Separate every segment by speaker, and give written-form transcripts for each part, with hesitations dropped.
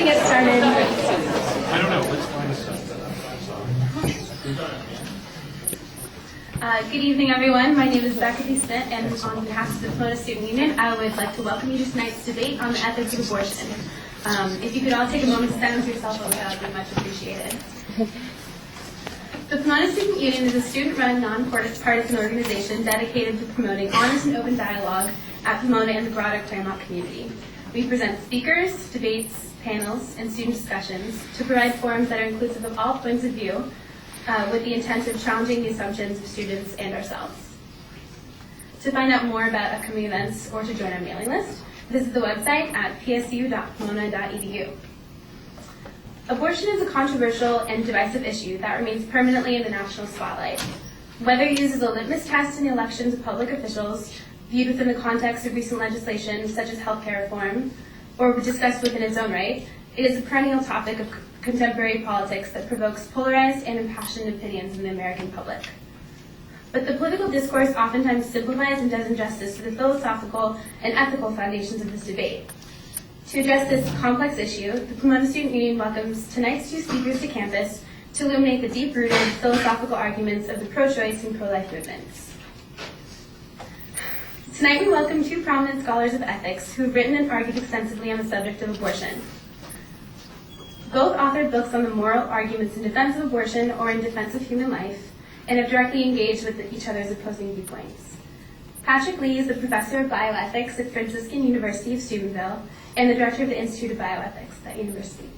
Speaker 1: get started.
Speaker 2: I don't know. Let's find a
Speaker 1: Good evening, everyone. My name is Becca D. Smith, and on behalf of the Pomona Student Union, I would like to welcome you to tonight's debate on the ethics of abortion. If you could all take a moment to silence your cell phones, that would be much appreciated. The Pomona Student Union is a student-run, non-partisan organization dedicated to promoting honest and open dialogue at Pomona and the broader Claremont community. We present speakers, debates, panels, and student discussions to provide forums that are inclusive of all points of view with the intent of challenging the assumptions of students and ourselves. To find out more about upcoming events or to join our mailing list, visit the website at psu.pomona.edu. Abortion is a controversial and divisive issue that remains permanently in the national spotlight. Whether used as a litmus test in the elections of public officials, viewed within the context of recent legislation such as healthcare reform, or discussed within its own right, it is a perennial topic of contemporary politics that provokes polarized and impassioned opinions in the American public. But the political discourse oftentimes simplifies and does injustice to the philosophical and ethical foundations of this debate. To address this complex issue, the Pomona Student Union welcomes tonight's two speakers to campus to illuminate the deep-rooted philosophical arguments of the pro-choice and pro-life movements. Tonight we welcome two prominent scholars of ethics who have written and argued extensively on the subject of abortion. Both authored books on the moral arguments in defense of abortion or in defense of human life, and have directly engaged with each other's opposing viewpoints. Patrick Lee is the Professor of Bioethics at Franciscan University of Steubenville and the Director of the Institute of Bioethics at that university.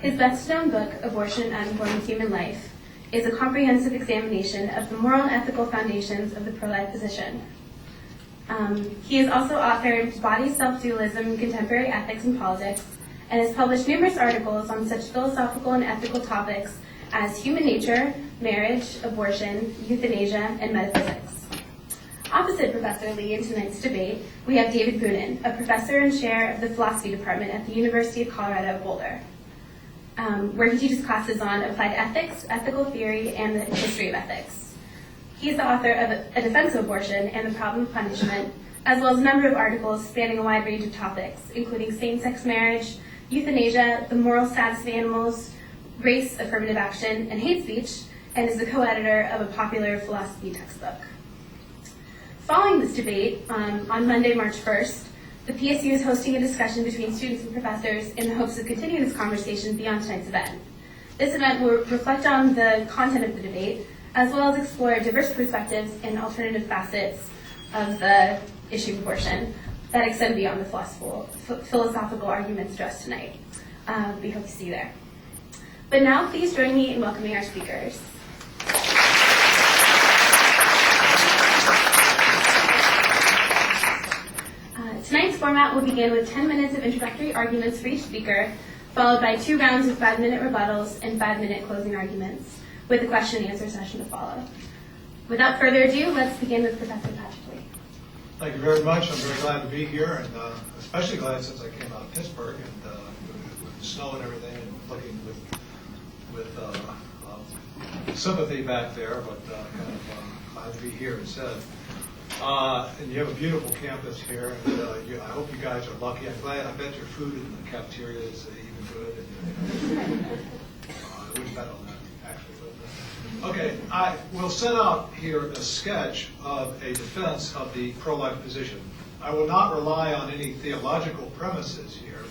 Speaker 1: His best-known book, Abortion and Unborn Human Life, is a comprehensive examination of the moral and ethical foundations of the pro-life position. He has also authored Body-Self Dualism, Contemporary Ethics and Politics, and has published numerous articles on such philosophical and ethical topics as human nature, marriage, abortion, euthanasia, and metaphysics. Opposite Professor Lee in tonight's debate, we have David Boonin, a professor and chair of the philosophy department at the University of Colorado at Boulder, where he teaches classes on applied ethics, ethical theory, and the history of ethics. He is the author of A Defense of Abortion and the Problem of Punishment, as well as a number of articles spanning a wide range of topics, including same-sex marriage, euthanasia, the moral status of animals, race, affirmative action, and hate speech, and is the co-editor of a popular philosophy textbook. Following this debate, on Monday, March 1st, the PSU is hosting a discussion between students and professors in the hopes of continuing this conversation beyond tonight's event. This event will reflect on the content of the debate, as well as explore diverse perspectives and alternative facets of the issue of abortion that extend beyond the philosophical arguments addressed tonight. We hope to see you there. But now, please join me in welcoming our speakers. Tonight's format will begin with 10 minutes of introductory arguments for each speaker, followed by 2 rounds of 5-minute rebuttals and 5-minute closing arguments, with a question and answer session to follow. Without further ado, let's begin with Professor Patrick Lee.
Speaker 3: Thank you very much. I'm very glad to be here, and especially glad since I came out of Pittsburgh and with the snow and everything, and looking with sympathy back there, but glad to be here instead. And you have a beautiful campus here, and I hope you guys are lucky. I bet your food in the cafeteria is even good. And, I wouldn't bet on that, actually. But, okay, I will set out here a sketch of a defense of the pro-life position. I will not rely on any theological premises here.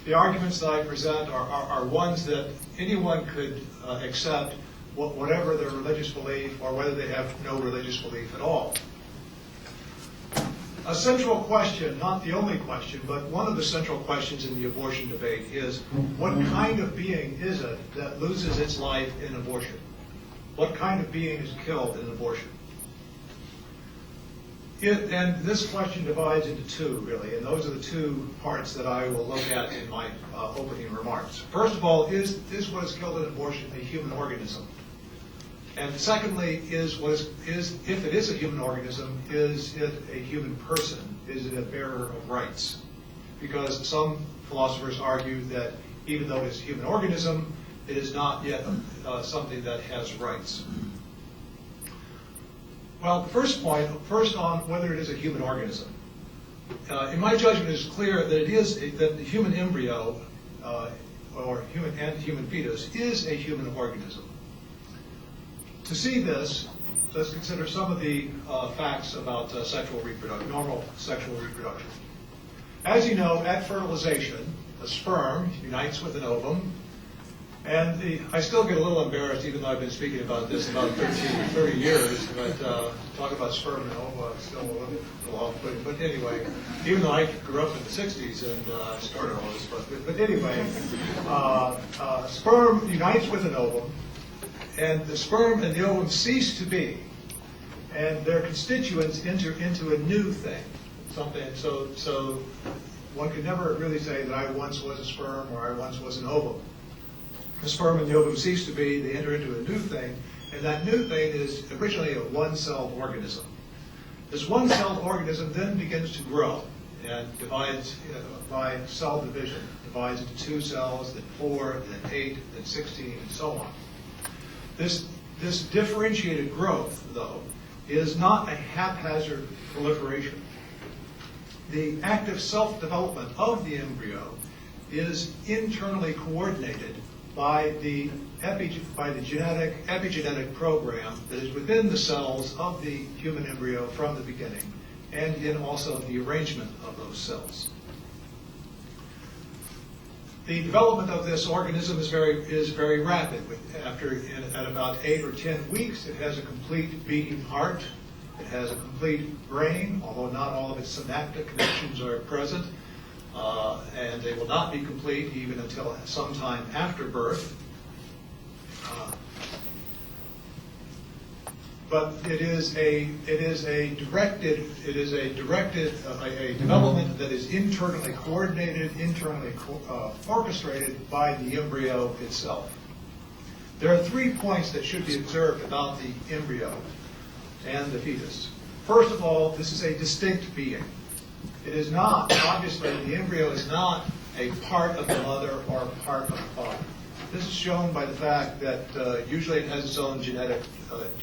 Speaker 3: The arguments that I present are ones that anyone could accept, whatever their religious belief, or whether they have no religious belief at all. A central question, not the only question, but one of the central questions in the abortion debate is, what kind of being is it that loses its life in abortion? What kind of being is killed in abortion? And this question divides into 2, really, and those are the 2 parts that I will look at in my opening remarks. First of all, is what is killed in abortion a human organism? And secondly, if it is a human organism, is it a human person? Is it a bearer of rights? Because some philosophers argue that even though it is a human organism, it is not yet something that has rights. Well, first on whether it is a human organism. In my judgment, it is clear that that the human embryo or human fetus is a human organism. To see this, let's consider some of the facts about sexual reproduction, normal sexual reproduction. As you know, at fertilization, the sperm unites with an ovum, and I still get a little embarrassed, even though I've been speaking about this about 30 years, but talk about sperm and ova, still a little off-putting. But anyway, even though I grew up in the 60s and started all this, but anyway, sperm unites with an ovum, and the sperm and the ovum cease to be, and their constituents enter into a new thing, something. So one can never really say that I once was a sperm or I once was an ovum. The sperm and the ovum cease to be, they enter into a new thing, and that new thing is originally a one-celled organism. This one-celled organism then begins to grow and divides by cell division, divides into 2 cells, then 4, then 8, then 16, and so on. This differentiated growth, though, is not a haphazard proliferation. The active self-development of the embryo is internally coordinated by the epigenetic program that is within the cells of the human embryo from the beginning, and in also the arrangement of those cells. The development of this organism is very rapid. At about 8 or 10 weeks, it has a complete beating heart. It has a complete brain, although not all of its synaptic connections are present. And they will not be complete even until sometime after birth. But it is a development that is internally coordinated, internally orchestrated by the embryo itself. There are 3 points that should be observed about the embryo and the fetus. First of all, this is a distinct being. It is not, obviously, the embryo is not a part of the mother or a part of the father. This is shown by the fact that usually it has its own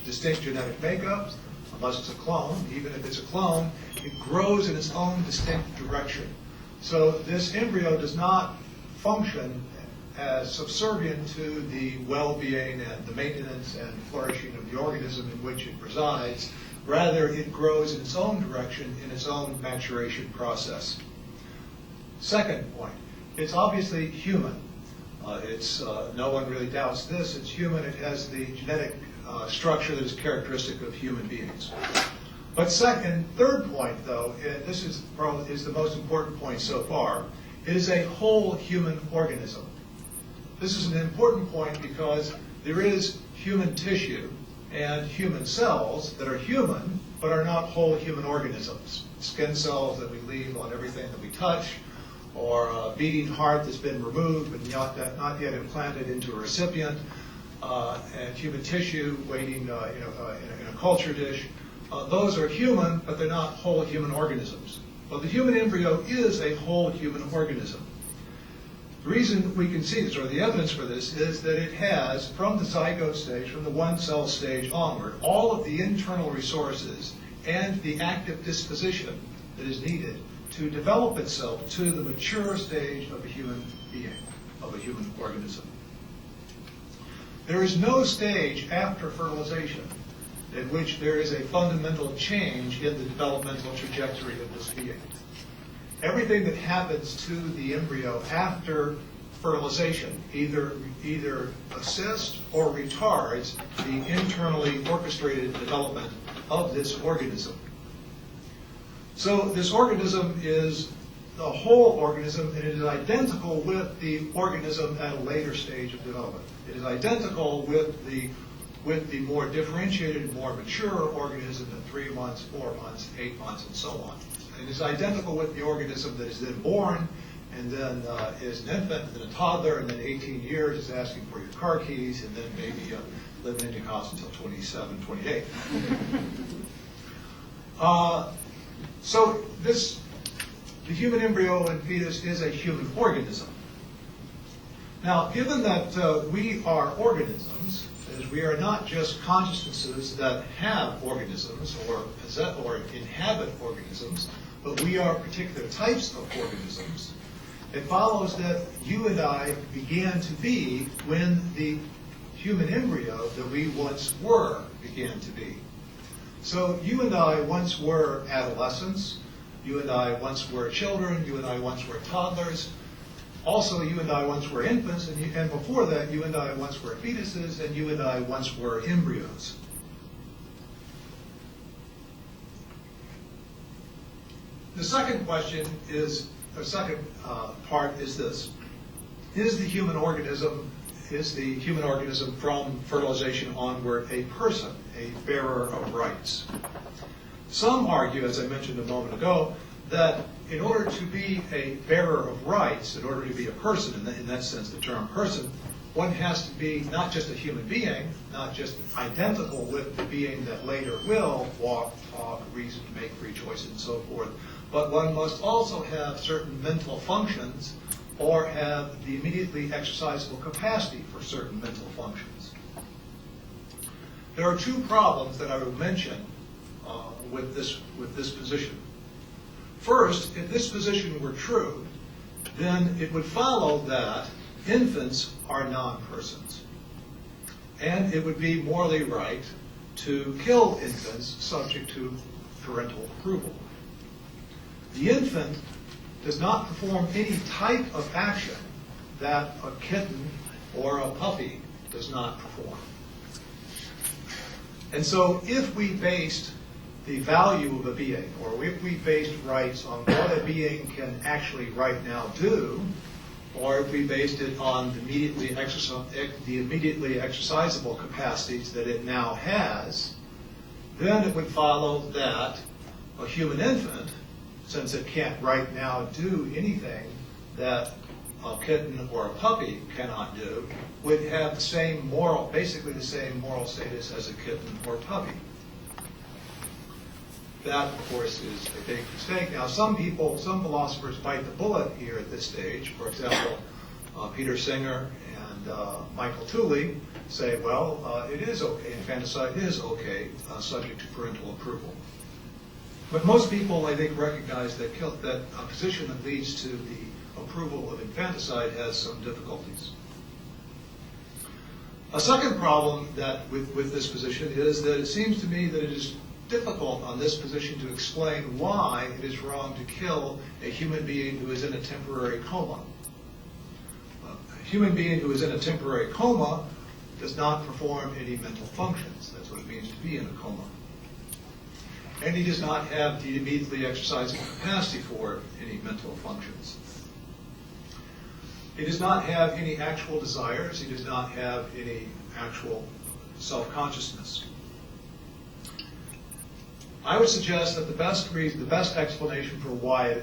Speaker 3: distinct genetic makeup, unless it's a clone. Even if it's a clone, it grows in its own distinct direction. So this embryo does not function as subservient to the well-being and the maintenance and flourishing of the organism in which it resides. Rather, it grows in its own direction, in its own maturation process. Second point, it's obviously human. No one really doubts this. It's human. It has the genetic structure that is characteristic of human beings. But third point, though, this is the most important point so far. It is a whole human organism. This is an important point because there is human tissue and human cells that are human, but are not whole human organisms. Skin cells that we leave on everything that we touch, or a beating heart that's been removed but not yet implanted into a recipient, and human tissue waiting in a culture dish. Those are human, but they're not whole human organisms. Well, the human embryo is a whole human organism. The reason we can see this, or the evidence for this, is that it has, from the zygote stage, from the one-cell stage onward, all of the internal resources and the active disposition that is needed to develop itself to the mature stage of a human being, of a human organism. There is no stage after fertilization in which there is a fundamental change in the developmental trajectory of this being. Everything that happens to the embryo after fertilization either assists or retards the internally orchestrated development of this organism. So this organism is a whole organism, and it is identical with the organism at a later stage of development. It is identical with the more differentiated, more mature organism at 3 months, 4 months, 8 months, and so on. It is identical with the organism that is then born, and then is an infant, and then a toddler, and then 18 years is asking for your car keys, and then maybe living in your house until 27, 28. So the human embryo and fetus is a human organism. Now, given that we are organisms, that is, we are not just consciousnesses that have organisms or possess or inhabit organisms, but we are particular types of organisms, It follows that you and I began to be when the human embryo that we once were began to be. So you and I once were adolescents, you and I once were children, you and I once were toddlers. Also, you and I once were infants, and before that, you and I once were fetuses, and you and I once were embryos. The second question is, the second part is this: is the human organism from fertilization onward a person, a bearer of rights? Some argue, as I mentioned a moment ago, that in order to be a bearer of rights, in order to be a person, in that sense, the term person, one has to be not just a human being, not just identical with the being that later will walk, talk, reason, make free choices, and so forth, but one must also have certain mental functions or have the immediately exercisable capacity for certain mental functions. There are two problems that I would mention with this position. First, if this position were true, then it would follow that infants are non-persons. And it would be morally right to kill infants subject to parental approval. The infant does not perform any type of action that a kitten or a puppy does not perform. And so if we based the value of a being, or if we based rights on what a being can actually right now do, or if we based it on the immediately exercisable capacities that it now has, then it would follow that a human infant, since it can't right now do anything that a kitten or a puppy cannot do, would have the same moral, basically the same moral status as a kitten or puppy. That, of course, is a big mistake. Now, some philosophers bite the bullet here at this stage. For example, Peter Singer and Michael Tooley say, well, it is okay, infanticide is okay, subject to parental approval. But most people, I think, recognize that a position that leads to the approval of infanticide has some difficulties. A second problem that with this position is that it seems to me that it is difficult on this position to explain why it is wrong to kill a human being who is in a temporary coma. A human being who is in a temporary coma does not perform any mental functions. That's what it means to be in a coma. And he does not have the immediately exercisable capacity for any mental functions. He does not have any actual desires. He does not have any actual self-consciousness. I would suggest that the best explanation for why,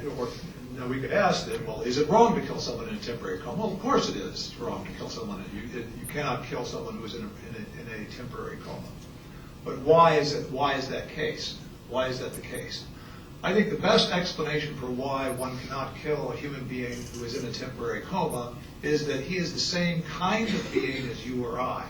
Speaker 3: we could ask that, well, is it wrong to kill someone in a temporary coma? Well, of course it is wrong to kill someone. You cannot kill someone who is in a temporary coma. But why is that case? Why is that the case? I think the best explanation for why one cannot kill a human being who is in a temporary coma is that he is the same kind of being as you or I.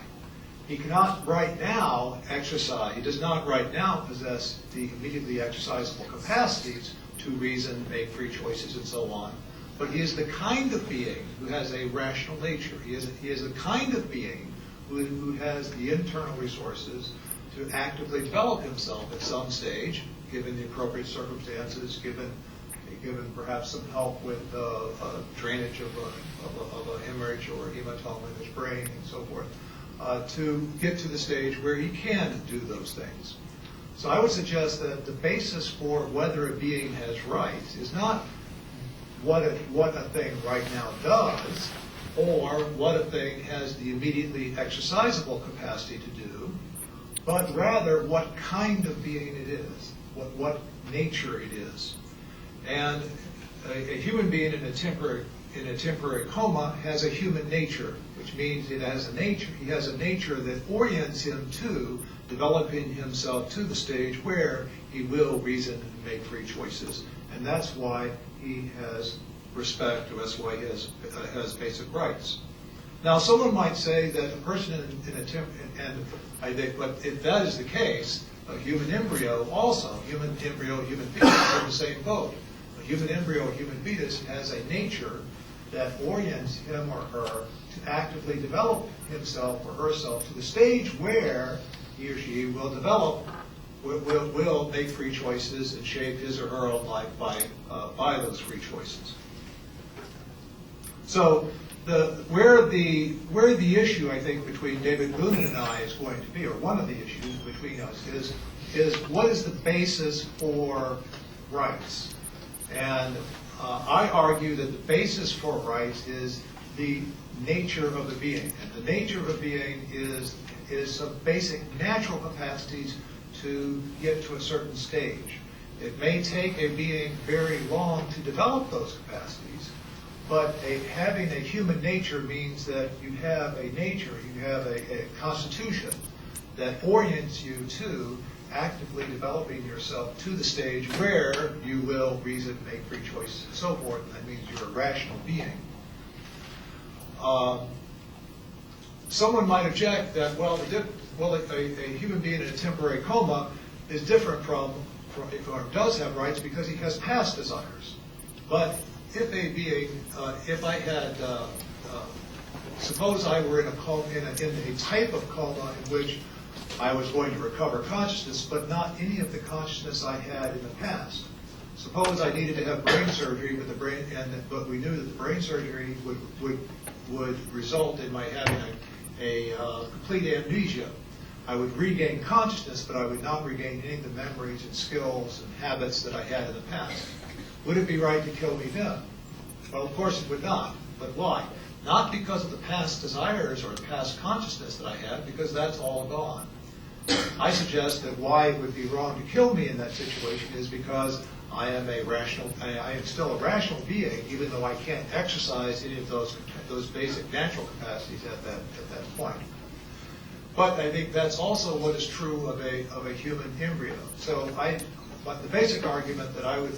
Speaker 3: He cannot right now exercise, he does not right now possess the immediately exercisable capacities to reason, make free choices, and so on. But he is the kind of being who has a rational nature. He is the kind of being who has the internal resources to actively develop himself at some stage, given the appropriate circumstances, given perhaps some help with drainage of a hemorrhage or hematoma in his brain and so forth, to get to the stage where he can do those things. So I would suggest that the basis for whether a being has rights is not what a thing right now does, or what a thing has the immediately exercisable capacity to do, but rather what kind of being it is, what nature it is. And a human being in a temporary coma has a human nature, which means it has a nature. He has a nature that orients him to developing himself to the stage where he will reason and make free choices. And that's why he has respect, or that's why he has basic rights. Now, someone might say that a person in a and I think, but if that is the case, a human embryo also, human embryo, human fetus are in the same boat. A human embryo, human fetus has a nature that orients him or her to actively develop himself or herself to the stage where he or she will develop, will make free choices and shape his or her own life by those free choices. So where the issue, I think, between David Boonin and I is going to be, or one of the issues between us, is what is the basis for rights? And I argue that the basis for rights is the nature of the being. And the nature of a being is some basic natural capacities to get to a certain stage. It may take a being very long to develop those capacities, but having a human nature means that you have a nature, you have a constitution that orients you to actively developing yourself to the stage where you will reason, make free choices, and so forth. And that means you're a rational being. Someone might object that, well, a human being in a temporary coma is different from or does have rights because he has past desires. But if a being, if I had, suppose I were in a type of coma in which I was going to recover consciousness, but not any of the consciousness I had in the past. Suppose I needed to have brain surgery, but we knew that the brain surgery would result in my having a complete amnesia. I would regain consciousness, but I would not regain any of the memories and skills and habits that I had in the past. Would it be right to kill me then? Well, of course it would not. But why? Not because of the past desires or the past consciousness that I had, because that's all gone. I suggest that why it would be wrong to kill me in that situation is because I am still a rational being, even though I can't exercise any of those basic natural capacities at that point. But I think that's also what is true of a human embryo. So but the basic argument that I would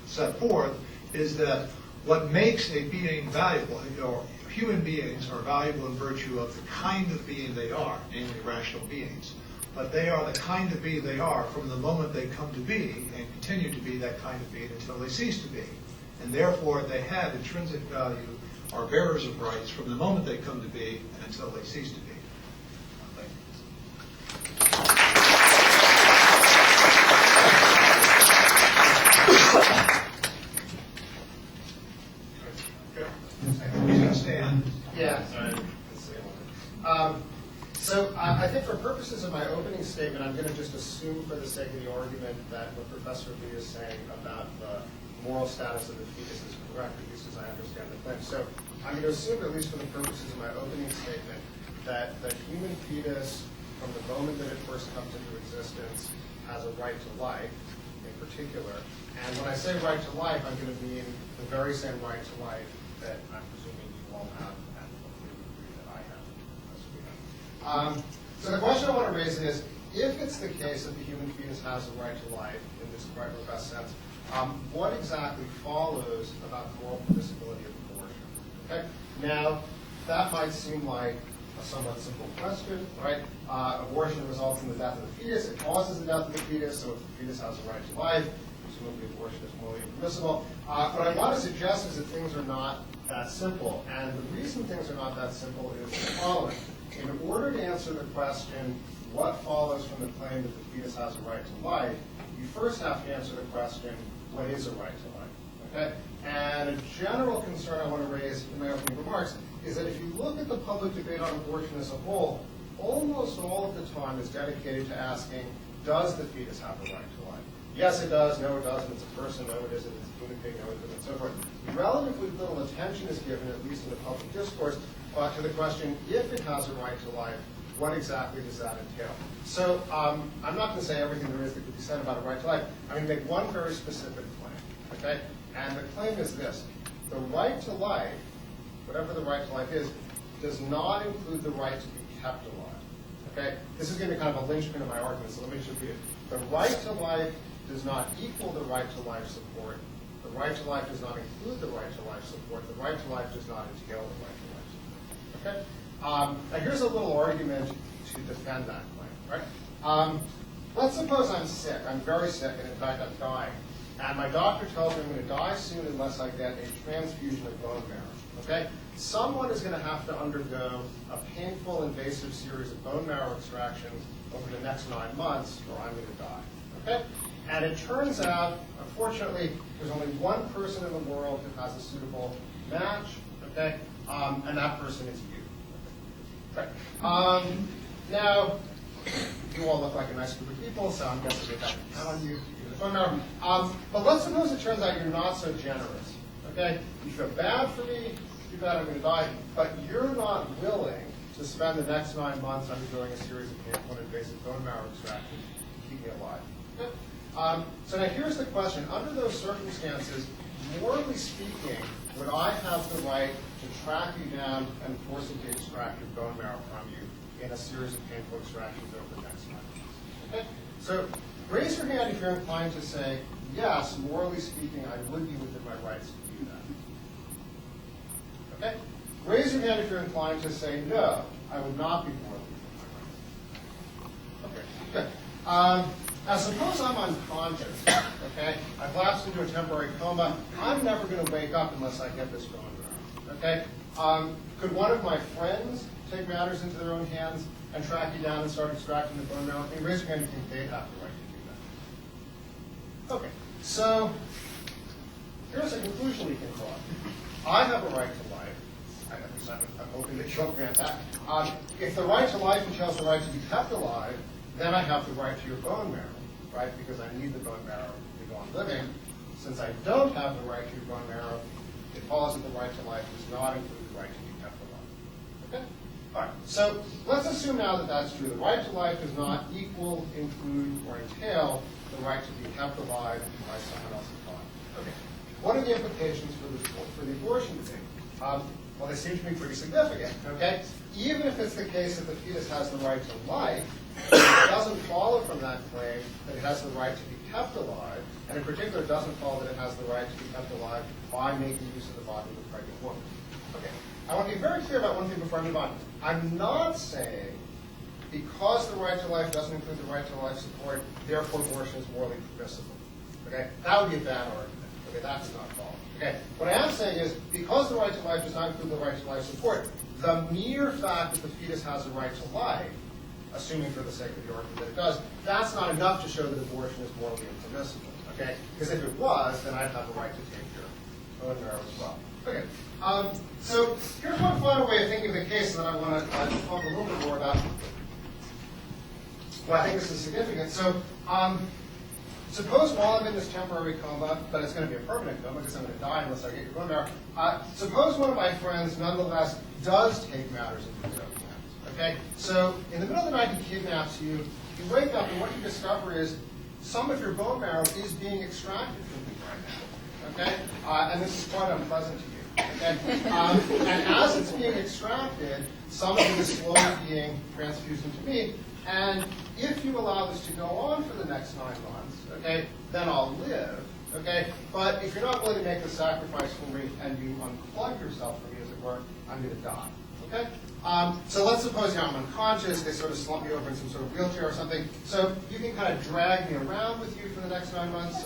Speaker 3: set forth is that what makes a being valuable, or human beings are valuable in virtue of the kind of being they are, namely rational beings. But they are the kind of being they are from the moment they come to be and continue to be that kind of being until they cease to be. And therefore they have intrinsic value, are bearers of rights from the moment they come to be and until they cease to be. Thank you. You can stand.
Speaker 4: Yeah. So I think for purposes of my opening statement, I'm going to just assume for the sake of the argument that what Professor Lee is saying about the moral status of the fetus is correct, at least as I understand the claim. So I'm going to assume, at least for the purposes of my opening statement, that the human fetus, from the moment that it first comes into existence, has a right to life, in particular. And when I say right to life, I'm going to mean the very same right to life that I'm presuming you all have, and hopefully you agree that I have, as we have. So the question I want to raise is, if it's the case that the human fetus has a right to life, in this quite robust sense, what exactly follows about the moral permissibility of abortion? Okay? Now, that might seem like a somewhat simple question, right? Abortion results in the death of the fetus. It causes the death of the fetus, so if the fetus has a right to life, presumably abortion is morally permissible. What I want to suggest is that things are not that simple. And the reason things are not that simple is the following. In order to answer the question, what follows from the claim that the fetus has a right to life, you first have to answer the question, what is a right to life? Okay? And a general concern I want to raise in my opening remarks is that if you look at the public debate on abortion as a whole, almost all of the time is dedicated to asking, does the fetus have a right to life? Yes, it does. No, it doesn't. It's a person. No, it isn't. It's a human being. No, it isn't, and so forth. Relatively little attention is given, at least in the public discourse, to the question, if it has a right to life, what exactly does that entail? So I'm not going to say everything there is that could be said about a right to life. I'm going to make one very specific claim, okay? And the claim is this. The right to life, whatever the right to life is, does not include the right to be kept alive, okay? This is going to be kind of a linchpin of my argument, so let me just repeat it. The right to life does not equal the right to life support. The right to life does not include the right to life support. The right to life does not entail the right to life support, okay? Now here's a little argument to defend that claim, right? Let's suppose I'm sick. I'm very sick, and in fact I'm dying. and my doctor tells me I'm going to die soon unless I get a transfusion of bone marrow. Okay? Someone is going to have to undergo a painful, invasive series of bone marrow extractions over the next 9 months, or I'm going to die. Okay? And it turns out, unfortunately, there's only one person in the world who has a suitable match. Okay? And that person is you. Okay. Now, you all look like a nice group of people, so I'm guessing they have to count on you. But let's suppose it turns out you're not so generous. Okay? You feel bad for me, too bad I'm going to die, but you're not willing to spend the next 9 months undergoing a series of painful and invasive bone marrow extractions to keep me alive. Okay? So now here's the question. Under those circumstances, morally speaking, would I have the right to track you down and forcibly extract your bone marrow from you in a series of painful extractions over the next 9 months? Okay? So raise your hand if you're inclined to say, yes, morally speaking, I would be within my rights to do that. Okay? Raise your hand if you're inclined to say, no, I would not be morally within my rights. Okay, good. Now suppose I'm unconscious, okay? I've lapsed into a temporary coma. I'm never going to wake up unless I get this bone marrow, okay? Could one of my friends take matters into their own hands and track you down and start extracting the bone marrow? I mean, raise your hand if you think they'd have the right to do that. Okay, so here's a conclusion we can draw. I have a right to life. I'm hoping that you'll grant that. If the right to life entails the right to be kept alive, then I have the right to your bone marrow, right? Because I need the bone marrow to go on living. Since I don't have the right to your bone marrow, it follows that the right to life does not include the right to be kept alive. Okay? All right. So let's assume now that that's true. The right to life does not equal, include, or entail the right to be kept alive by someone else's body. Okay. What are the implications for the abortion debate? Well, they seem to be pretty significant. Okay. Even if it's the case that the fetus has the right to life, it doesn't follow from that claim that it has the right to be kept alive, and in particular, it doesn't follow that it has the right to be kept alive by making use of the body of a pregnant woman. Okay. I want to be very clear about one thing before I move on. I'm not saying because the right to life doesn't include the right to life support, therefore abortion is morally permissible. Okay? That would be a bad argument. Okay, that's not false. Okay. What I am saying is because the right to life does not include the right to life support, the mere fact that the fetus has a right to life, assuming for the sake of the argument that it does, that's not enough to show that abortion is morally impermissible. Okay? Because if it was, then I'd have the right to take your bone marrow as well. Okay. So here's one final way of thinking of the case that I want to talk a little bit more about. Well, I think this is significant. So suppose while I'm in this temporary coma, but it's going to be a permanent coma because I'm going to die unless I get your bone marrow, suppose one of my friends nonetheless does take matters into his own hands. Okay? So in the middle of the night he kidnaps you, you wake up and what you discover is some of your bone marrow is being extracted from you right now. Okay? And this is quite unpleasant to you. Okay? And as it's being extracted, some of it is slowly being transfused into me. And if you allow this to go on for the next 9 months, okay, then I'll live. Okay? But if you're not willing to make the sacrifice for me and you unplug yourself from me, as it were, I'm going to die. Okay? So let's suppose I'm unconscious, they sort of slump me over in some sort of wheelchair or something. So you can kind of drag me around with you for the next 9 months.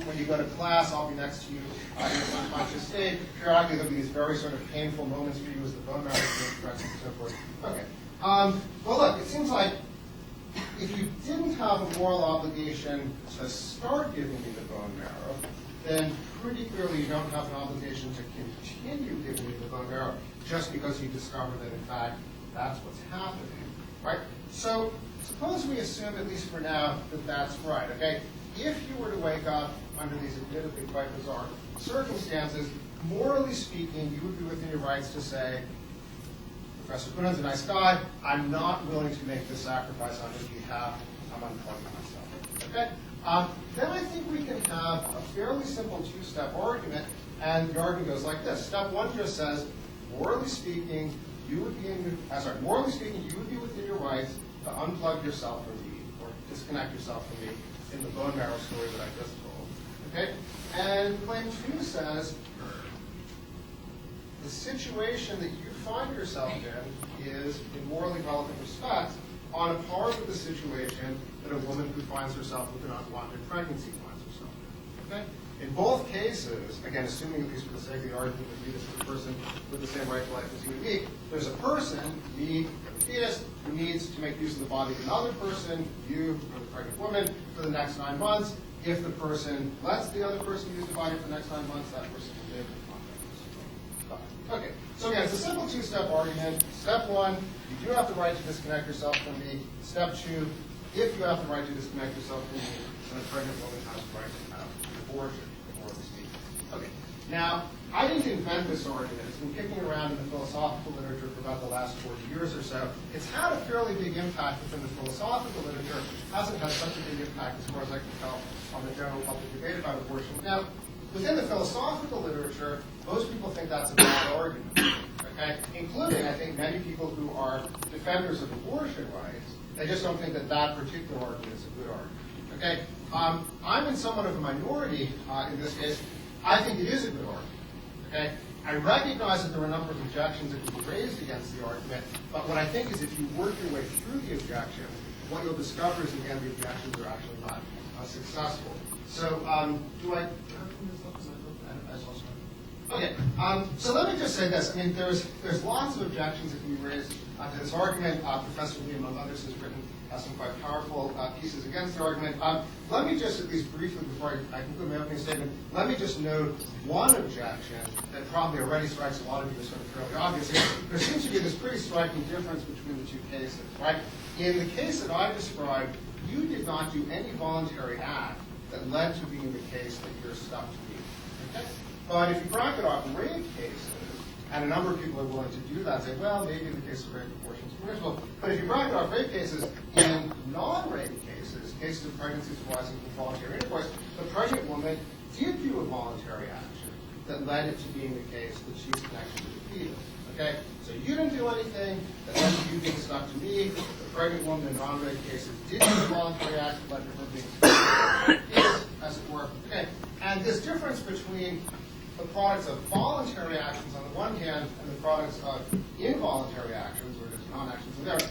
Speaker 4: When you go to class, I'll be next to you in an unconscious state. Periodically, there'll be these very sort of painful moments for you as the bone marrow is being extracted and so forth. Okay. Well, look, it seems like if you didn't have a moral obligation to start giving me the bone marrow, then pretty clearly you don't have an obligation to continue giving me the bone marrow just because you discover that, in fact, that's what's happening, right? So suppose we assume, at least for now, that that's right, okay? If you were to wake up under these admittedly quite bizarre circumstances, morally speaking, you would be within your rights to say, Professor Boonin's a nice guy, I'm not willing to make this sacrifice on his behalf, I'm unplugging myself, okay? Then I think we can have a fairly simple two-step argument, and the argument goes like this. Step one just says, morally speaking, you would be within your rights to unplug yourself from me, or disconnect yourself from me in the bone marrow story that I just told. Okay? And claim two says, the situation that you find yourself in is, in morally relevant respects, on a par with the situation that a woman who finds herself with an unwanted pregnancy finds herself in. Okay? In both cases, again, assuming at least for the sake of the argument that fetus is a person with the same right to life as you and me, there's a person, me, the fetus, who needs to make use of the body of another person, you, or the pregnant woman, for the next 9 months. If the person lets the other person use the body for the next 9 months, that person will live in contact. Okay, so again, it's a simple two-step argument. Step 1, you do have the right to disconnect yourself from me. Step 2, if you have the right to disconnect yourself from me, then a pregnant woman has the right to have an abortion, morally speaking. Okay, now, I didn't invent this argument. It's been kicking around in the philosophical literature for about the last 40 years or so. It's had a fairly big impact within the philosophical literature. It hasn't had such a big impact, as far as I can tell, on the general public debate about abortion. Now, within the philosophical literature, most people think that's a bad argument, okay? Including, I think, many people who are defenders of abortion rights. They just don't think that that particular argument is a good argument, okay? I'm in somewhat of a minority in this case. I think it is a good argument. Okay? I recognize that there are a number of objections that can be raised against the argument, but what I think is if you work your way through the objections, what you'll discover is, again, the objections are actually not successful. So, do I? Okay. So let me just say this. I mean, there's lots of objections that can be raised to this argument. Professor Lee, among others, has written some quite powerful pieces against the argument. Let me just, at least briefly, before I conclude my opening statement, let me just note one objection that probably already strikes a lot of you as sort of fairly obvious. There seems to be this pretty striking difference between the two cases, right? In the case that I described, you did not do any voluntary act that led to being the case that you're stuck to be. Okay? But if you bracket off rape cases, and a number of people are willing to do that, say, well, maybe in the case of rape, abortion is permissible. But if you bracket off rape cases, in non-rape cases, cases of pregnancies arising from voluntary intercourse, the pregnant woman did do a voluntary action that led it to being the case that she's connected to the fetus. Okay? So you didn't do anything that led to you being stuck to me. The pregnant woman in non-rape cases did do a voluntary act that led to her being stuck to the fetus, as it were. Okay? And this difference between the products of voluntary actions on the one hand and the products of involuntary actions, or just non-actions on the other,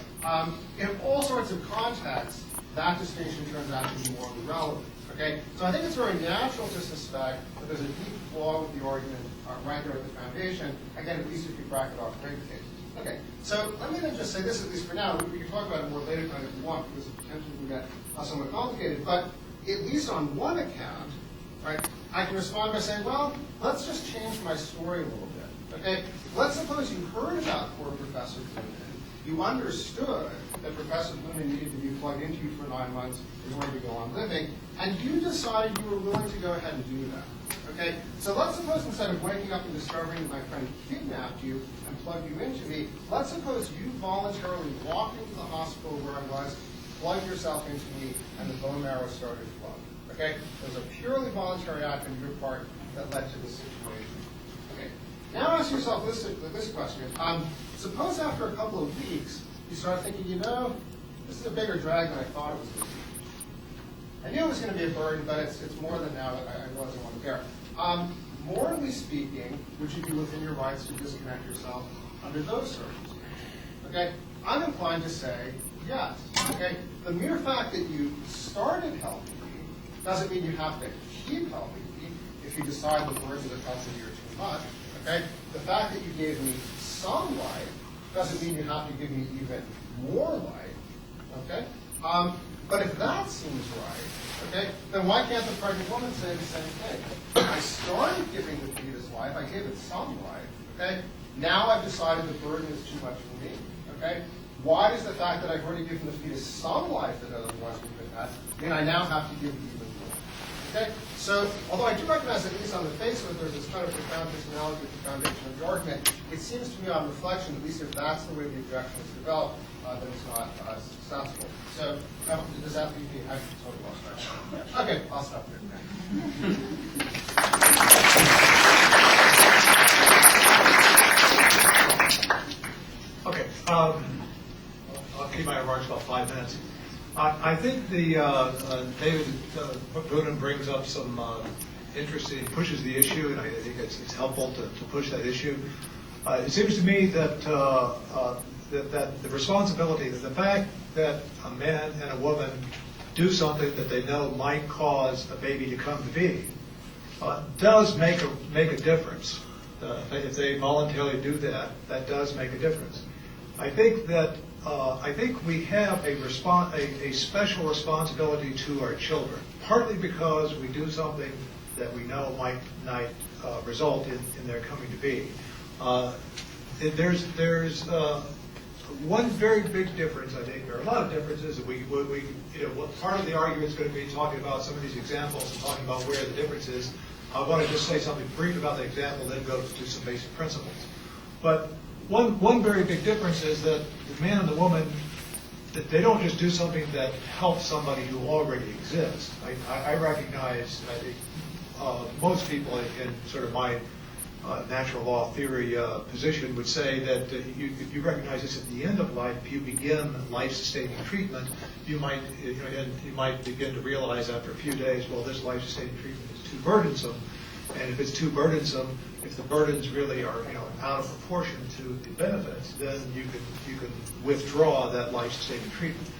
Speaker 4: in all sorts of contexts, that distinction turns out to be morally relevant. Okay? So I think it's very natural to suspect that there's a deep flaw with the argument right there at the foundation, again, at least if you bracket off rape cases. Okay, so let me then just say this, at least for now. We can talk about it more later time if you want, because it potentially can get somewhat complicated. But at least on one account, right, I can respond by saying, well, let's just change my story a little bit. Okay, let's suppose you heard about poor Professor Boonin. You understood that Professor Boonin needed to be plugged into you for 9 months in order to go on living, and you decided you were willing to go ahead and do that. Okay, so let's suppose instead of waking up and discovering that my friend kidnapped you and plugged you into me, let's suppose you voluntarily walked into the hospital where I was, plugged yourself into me, and the bone marrow started flowing. Okay, it was a purely voluntary act on your part that led to this situation. Okay, now ask yourself this question. Suppose after a couple of weeks, you start thinking, you know, this is a bigger drag than I thought it was going to be. I knew it was going to be a burden, but it's more than now that I realize I want to bear. Morally speaking, would you be within your rights to disconnect yourself under those circumstances? Okay, I'm inclined to say yes. Okay, the mere fact that you started helping me doesn't mean you have to keep helping me if you decide the burden of helping you are too much. Okay, the fact that you gave me some life doesn't mean you have to give me even more life. Okay. But if that seems right, okay, then why can't the pregnant woman say the same thing? I started giving the fetus life, I gave it some life, okay? Now I've decided the burden is too much for me, okay? Why does the fact that I've already given the fetus some life that otherwise would have been had mean I now have to give even more? Okay? So, although I do recognize that at least on the face of it, there's this kind of profound personality at the foundation of the argument, it seems to me on reflection, at least if that's the way the objection is developed, that it's not successful. So, does that leave me? I've totally lost track. Okay, I'll stop there.
Speaker 3: Okay, I'll keep my remarks about 5 minutes. I think the David Boonin brings up some interesting, pushes the issue, and I think it's helpful to push that issue. It seems to me that that the responsibility, that the fact that a man and a woman do something that they know might cause a baby to come to be, does make a difference. If they voluntarily do that, that does make a difference. I think that we have a special responsibility to our children, partly because we do something that we know might result in their coming to be. There's one very big difference. I think there are a lot of differences. Part of the argument is going to be talking about some of these examples and talking about where the difference is. I want to just say something brief about the example, then go to some basic principles. But one very big difference is that the man and the woman, that they don't just do something that helps somebody who already exists. I recognize, I think most people in sort of my natural law theory position would say that if you recognize this at the end of life, if you begin life-sustaining treatment, you might begin to realize after a few days, well, this life-sustaining treatment is too burdensome, and if it's too burdensome, if the burdens really are out of proportion to the benefits, then you can withdraw that life-sustaining treatment.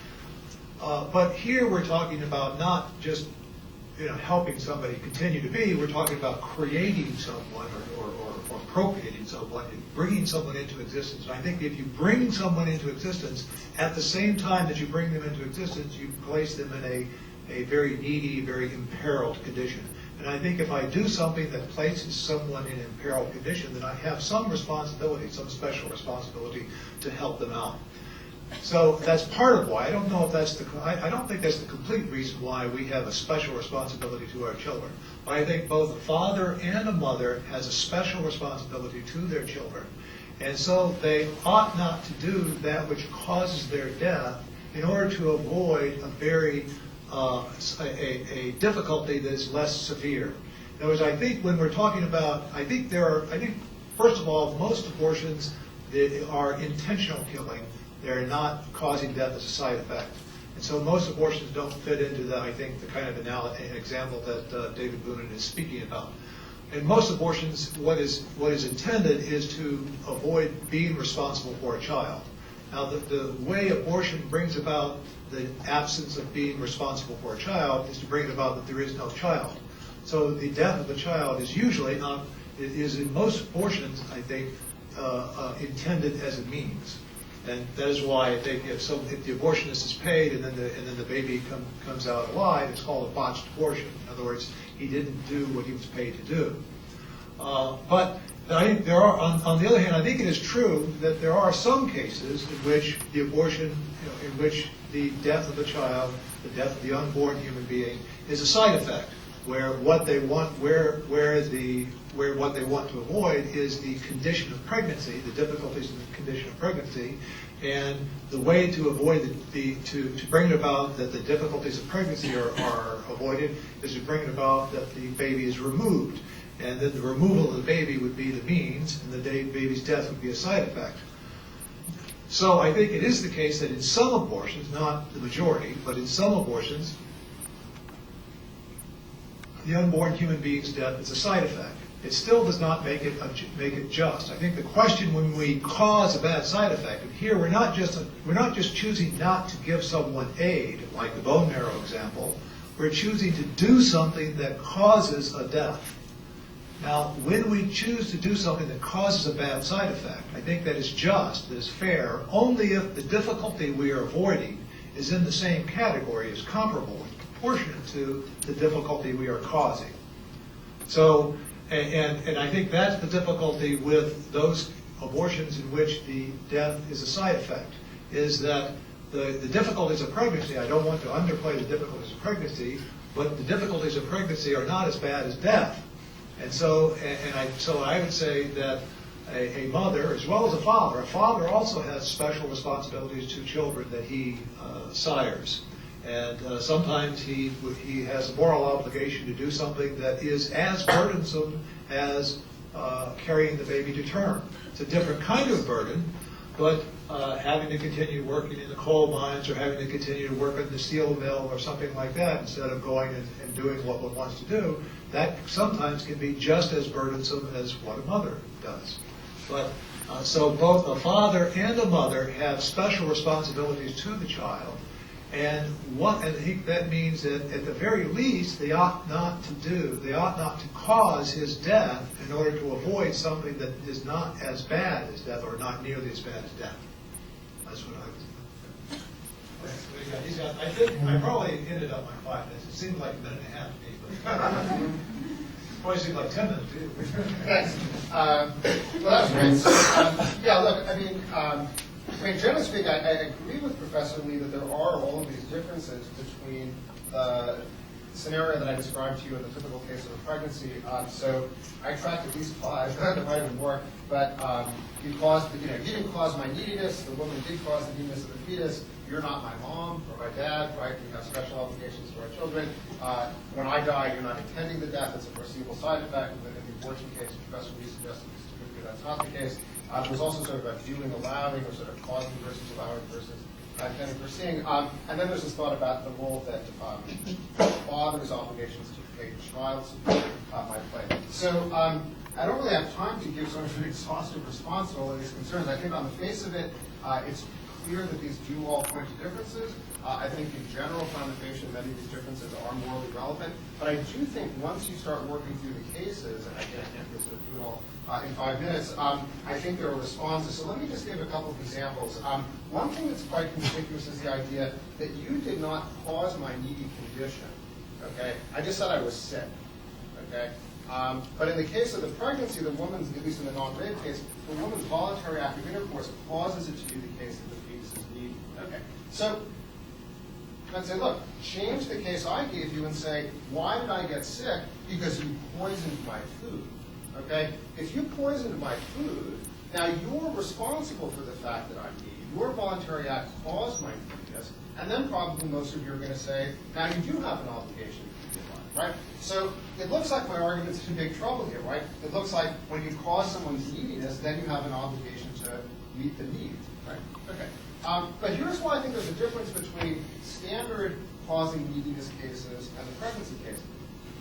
Speaker 3: But here we're talking about not just helping somebody continue to be. We're talking about creating someone or procreating someone, bringing someone into existence. And I think if you bring someone into existence, at the same time that you bring them into existence, you place them in a very needy, very imperiled condition. And I think if I do something that places someone in an imperiled condition, then I have some responsibility, some special responsibility to help them out. So that's part of why. I don't know if I don't think that's the complete reason why we have a special responsibility to our children. But I think both a father and a mother has a special responsibility to their children. And so they ought not to do that which causes their death in order to avoid a difficulty that's less severe. In other words, I think when we're talking about, I think first of all, most abortions are intentional killing. They're not causing death as a side effect. And so most abortions don't fit into that, I think, the kind of example that David Boonin is speaking about. In most abortions, what is intended is to avoid being responsible for a child. Now, the way abortion brings about the absence of being responsible for a child is to bring it about that there is no child. So the death of the child is usually not, is in most abortions, I think, intended as a means. And that is why if the abortionist is paid and then the baby comes out alive, it's called a botched abortion. In other words, he didn't do what he was paid to do. But I think there are, on the other hand, I think it is true that there are some cases in which the abortion, in which the death of the child, the death of the unborn human being, is a side effect, where what they want, where what they want to avoid is the condition of pregnancy, the difficulties in the condition of pregnancy, and the way to avoid to bring it about that the difficulties of pregnancy are avoided is to bring it about that the baby is removed, and then the removal of the baby would be the means, and the baby's death would be a side effect. So I think it is the case that in some abortions, not the majority, but in some abortions, the unborn human being's death is a side effect. It still does not make it just. I think the question when we cause a bad side effect, and here we're not just choosing not to give someone aid, like the bone marrow example. We're choosing to do something that causes a death. Now, when we choose to do something that causes a bad side effect, I think that is just, that is fair, only if the difficulty we are avoiding is in the same category, is comparable, proportionate to the difficulty we are causing. So, and I think that's the difficulty with those abortions in which the death is a side effect, is that the difficulties of pregnancy, I don't want to underplay the difficulties of pregnancy, but the difficulties of pregnancy are not as bad as death. And so I would say that a mother, as well as a father also has special responsibilities to children that he sires. And sometimes he has a moral obligation to do something that is as burdensome as carrying the baby to term. It's a different kind of burden, but having to continue working in the coal mines or having to continue to work in the steel mill or something like that instead of going and doing what one wants to do, that sometimes can be just as burdensome as what a mother does. But so both a father and a mother have special responsibilities to the child. And that means that at the very least, they ought not to cause his death in order to avoid something that is not as bad as death or not nearly as bad as death. That's what I was thinking. I probably ended up my 5 minutes. It seemed like a minute and a half to me, but probably seemed like 10 minutes to you.
Speaker 4: Thanks. Well, that's great. So, yeah, look, I mean, generally speaking, I agree with Professor Lee that there are all of these differences between the scenario that I described to you in the typical case of a pregnancy. So I tracked at least 5, there might have been more, but you didn't cause my neediness, the woman did cause the neediness of the fetus, you're not my mom or my dad, right? We have special obligations to our children. When I die, you're not intending the death, it's a foreseeable side effect. In the abortion case, Professor Lee suggested that's not the case. There's also sort of a doing, allowing, or sort of causing versus allowing versus intending, foreseeing. And then there's this thought about the role that father's obligations to pay child support might play. So I don't really have time to give sort of an exhaustive response to all of these concerns. I think on the face of it, it's clear that these do all point to differences. I think in general, connotation, many of these differences are morally relevant. But I do think once you start working through the cases, and I can't sort of do it all in 5 minutes, I think there are responses. So let me just give a couple of examples. One thing that's quite conspicuous is the idea that you did not cause my needy condition. Okay, I just said I was sick. Okay, but in the case of the pregnancy, the woman's, at least in the non-rape case, the woman's voluntary active intercourse causes it to be the case that the fetus is needy. Okay, so I'd say, look, change the case I gave you and say, why did I get sick? Because you poisoned my food. Okay? If you poisoned my food, now you're responsible for the fact that I'm needy. Your voluntary act caused my neediness, and then probably most of you are going to say, now you do have an obligation to feed your life, right? So it looks like my argument's in big trouble here, right? It looks like when you cause someone's neediness, then you have an obligation to meet the needs, right? Okay. But here's why I think there's a difference between standard causing neediness cases and the pregnancy case.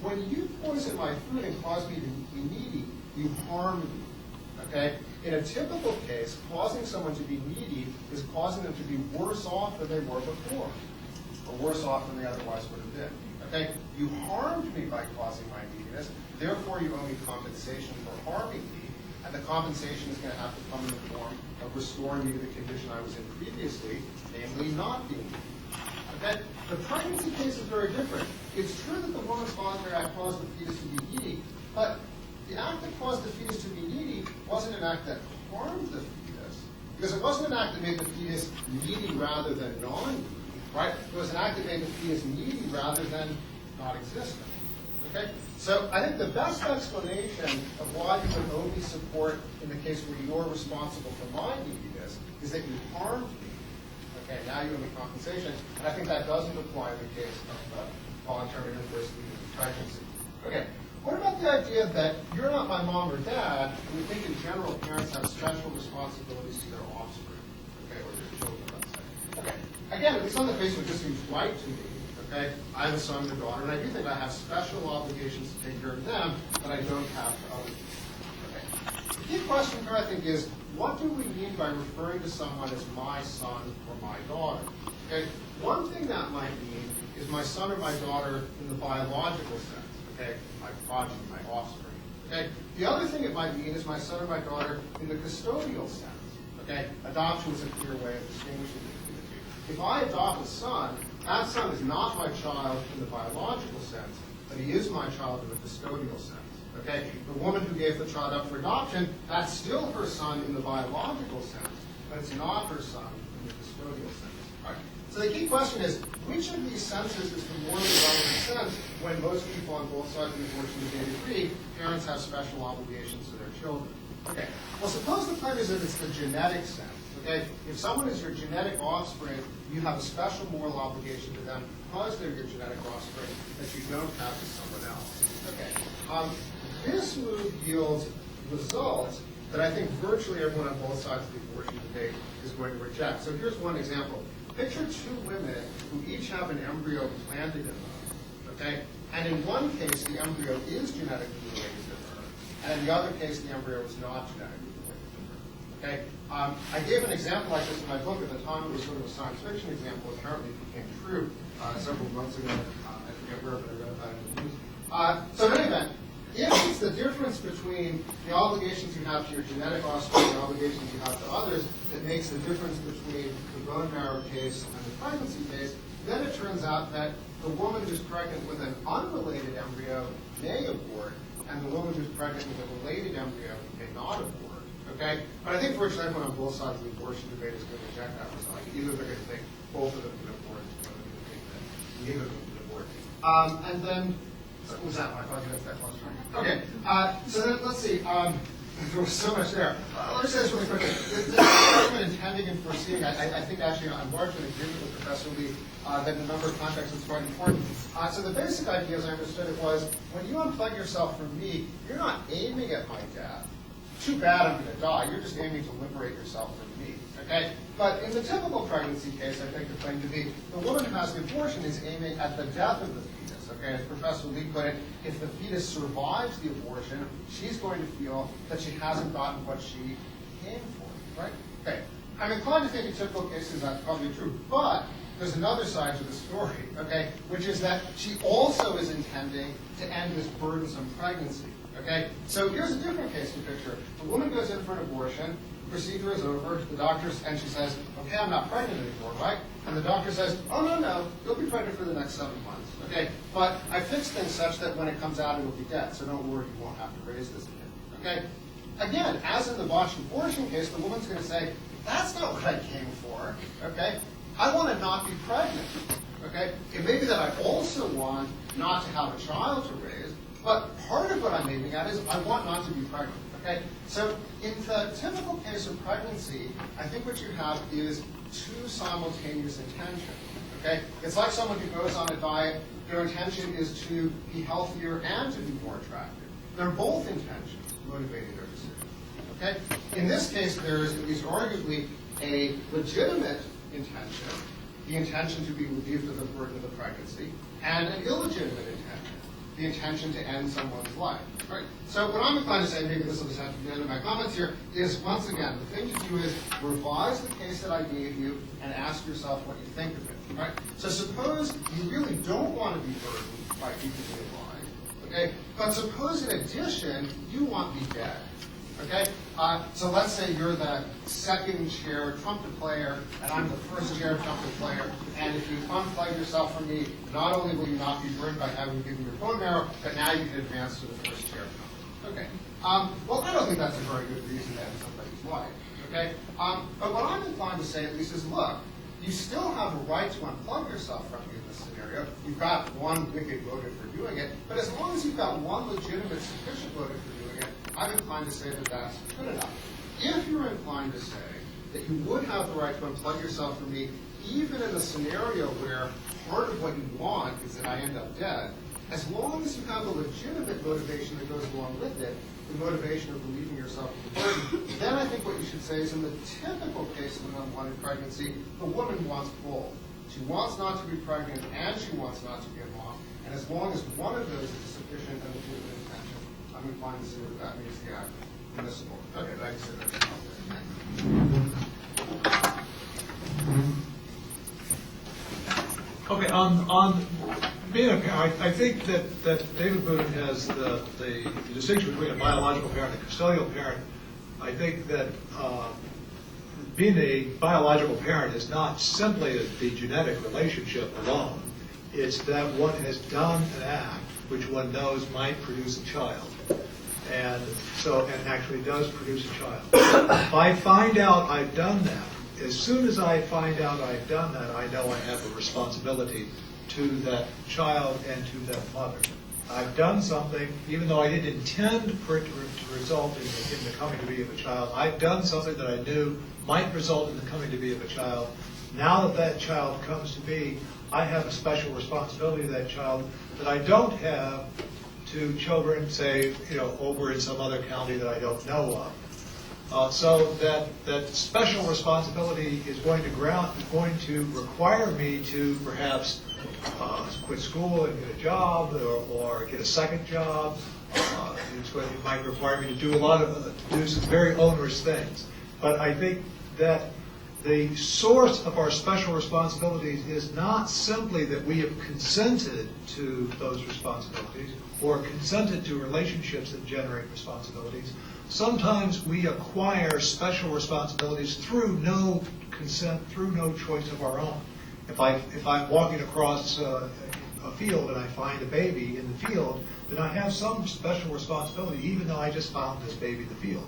Speaker 4: When you poison my food and cause me to be needy, you harm me. Okay? In a typical case, causing someone to be needy is causing them to be worse off than they were before, or worse off than they otherwise would have been. Okay? You harmed me by causing my neediness, therefore you owe me compensation for harming me, and the compensation is going to have to come in the form of restoring me to the condition I was in previously, namely not being needy. Okay? The pregnancy case is very different. It's true that the woman's voluntary act caused the fetus to be needy, but the act that caused the fetus to be needy wasn't an act that harmed the fetus, because it wasn't an act that made the fetus needy rather than non-needy, right? It was an act that made the fetus needy rather than not existent. Okay? So I think the best explanation of why you would owe me support in the case where you're responsible for my neediness is that you harmed me. Okay, now you owe me compensation, and I think that doesn't apply in the case of voluntary intercourse leading to pregnancy. Okay, what about the idea that you're not my mom or dad, and we think in general parents have special responsibilities to their offspring, okay, or their children, let's say. Okay, again, at least on the face of it, just seems right to me. Okay, I have a son and a daughter, and I do think I have special obligations to take care of them that I don't have to others. Okay. The key question here, I think, is what do we mean by referring to someone as my son or my daughter? Okay, one thing that might mean is my son or my daughter in the biological sense. Okay, my progeny, my offspring. Okay, the other thing it might mean is my son or my daughter in the custodial sense. Okay, adoption is a clear way of distinguishing between the two. If I adopt a son, that son is not my child in the biological sense, but he is my child in the custodial sense. Okay? The woman who gave the child up for adoption, that's still her son in the biological sense, but it's not her son in the custodial sense. Right? So the key question is, which of these senses is the morally relevant sense when most people on both sides of the abortion debate agree parents have special obligations to their children? Okay. Well, suppose the claim is that it's the genetic sense. Okay? If someone is your genetic offspring, you have a special moral obligation to them because they're your genetic offspring that you don't have to someone else. Okay. This move yields results that I think virtually everyone on both sides of the abortion debate is going to reject. So here's one example. Picture two women who each have an embryo planted in them. Okay? And in one case, the embryo is genetically related to her, and in the other case, the embryo is not genetically related to her. Okay? I gave an example like this in my book. At the time, it was sort of a science fiction example. Apparently, it became true several months ago. I forget where, but I read about it in the news. So in any event, if it's the difference between the obligations you have to your genetic offspring and the obligations you have to others that makes the difference between the bone marrow case and the pregnancy case, then it turns out that the woman who's pregnant with an unrelated embryo may abort, and the woman who's pregnant with a related embryo may not abort. Okay? But I think virtually everyone on both sides of the abortion debate is going to reject that result. Either they're going to think both of them can abort, or they're going to think that neither of them can abort. And then, so what was that? I thought you had that question. Okay. So then, let's see. There was so much there. Let me say this really quickly. This argument intending and foreseeing, I think actually I'm largely in agreement with Professor Lee that in a number of contexts it's quite important. So the basic idea, as I understood it, was when you unplug yourself from me, you're not aiming at my death. Too bad I'm going to die. You're just aiming to liberate yourself from me. Okay? But in the typical pregnancy case, I think the claim to be the woman who has the abortion is aiming at the death of the fetus. Okay? As Professor Lee put it, if the fetus survives the abortion, she's going to feel that she hasn't gotten what she came for. Right? Okay. I'm inclined to think in typical cases that's probably true. But there's another side to the story, okay, which is that she also is intending to end this burdensome pregnancy. Okay? So here's a different case to picture. The woman goes in for an abortion, the procedure is over, the doctor's, and she says, okay, I'm not pregnant anymore, right? And the doctor says, oh, no, you'll be pregnant for the next 7 months. Okay? But I fixed things such that when it comes out, it'll be dead, so don't worry, you won't have to raise this again. Okay? Again, as in the botched abortion case, the woman's going to say, that's not what I came for. Okay? I want to not be pregnant. Okay? It may be that I also want not to have a child to raise, but part of what I'm aiming at is I want not to be pregnant. Okay? So in the typical case of pregnancy, I think what you have is two simultaneous intentions. Okay? It's like someone who goes on a diet, their intention is to be healthier and to be more attractive. They're both intentions motivating their decision. Okay? In this case, there is at least arguably a legitimate intention, the intention to be relieved of the burden of the pregnancy, and an illegitimate intention, the intention to end someone's life. Right? So what I'm inclined to say, maybe this will just have to be the end of my comments here, is once again, the thing to do is revise the case that I gave you and ask yourself what you think of it. Right? So suppose you really don't want to be burdened by keeping me alive. Okay? But suppose in addition, you want me dead. Okay? So let's say you're the second chair trumpet player, and I'm the first chair trumpet player, and if you unplug yourself from me, not only will you not be burned by having given your bone marrow, but now you can advance to the first chair trumpet. Okay. Well, I don't think that's a very good reason to end somebody's life. Okay? But what I'm inclined to say at least is, look, you still have a right to unplug yourself from me in this scenario. You've got one wicked motive for doing it, but as long as you've got one legitimate, sufficient motive for doing it, I'm inclined to say that that's good enough. If you're inclined to say that you would have the right to unplug yourself from me, even in a scenario where part of what you want is that I end up dead, as long as you have a legitimate motivation that goes along with it, the motivation of relieving yourself of the burden, then I think what you should say is in the typical case of an unwanted pregnancy, the woman wants both. She wants not to be pregnant and she wants not to be a mom. And as long as one of those is sufficient and legitimate intention, I'm inclined to say that that makes the act permissible. Okay, thanks.
Speaker 3: Okay, on being a parent, I think that David Boonin has the distinction between a biological parent and a custodial parent. I think that being a biological parent is not simply the genetic relationship alone. It's that one has done an act which one knows might produce a child. And actually does produce a child. If I find out I've done that, as soon as I find out I've done that, I know I have a responsibility to that child and to that mother. I've done something, even though I didn't intend for it to result in the coming to be of a child. I've done something that I knew might result in the coming to be of a child. Now that that child comes to be, I have a special responsibility to that child that I don't have to children, say, over in some other county that I don't know of. So that special responsibility is going to require me to perhaps quit school and get a job or get a second job. It might require me to do do some very onerous things. But I think that the source of our special responsibilities is not simply that we have consented to those responsibilities or consented to relationships that generate responsibilities. Sometimes we acquire special responsibilities through no consent, through no choice of our own. If I'm walking across a field and I find a baby in the field, then I have some special responsibility, even though I just found this baby in the field.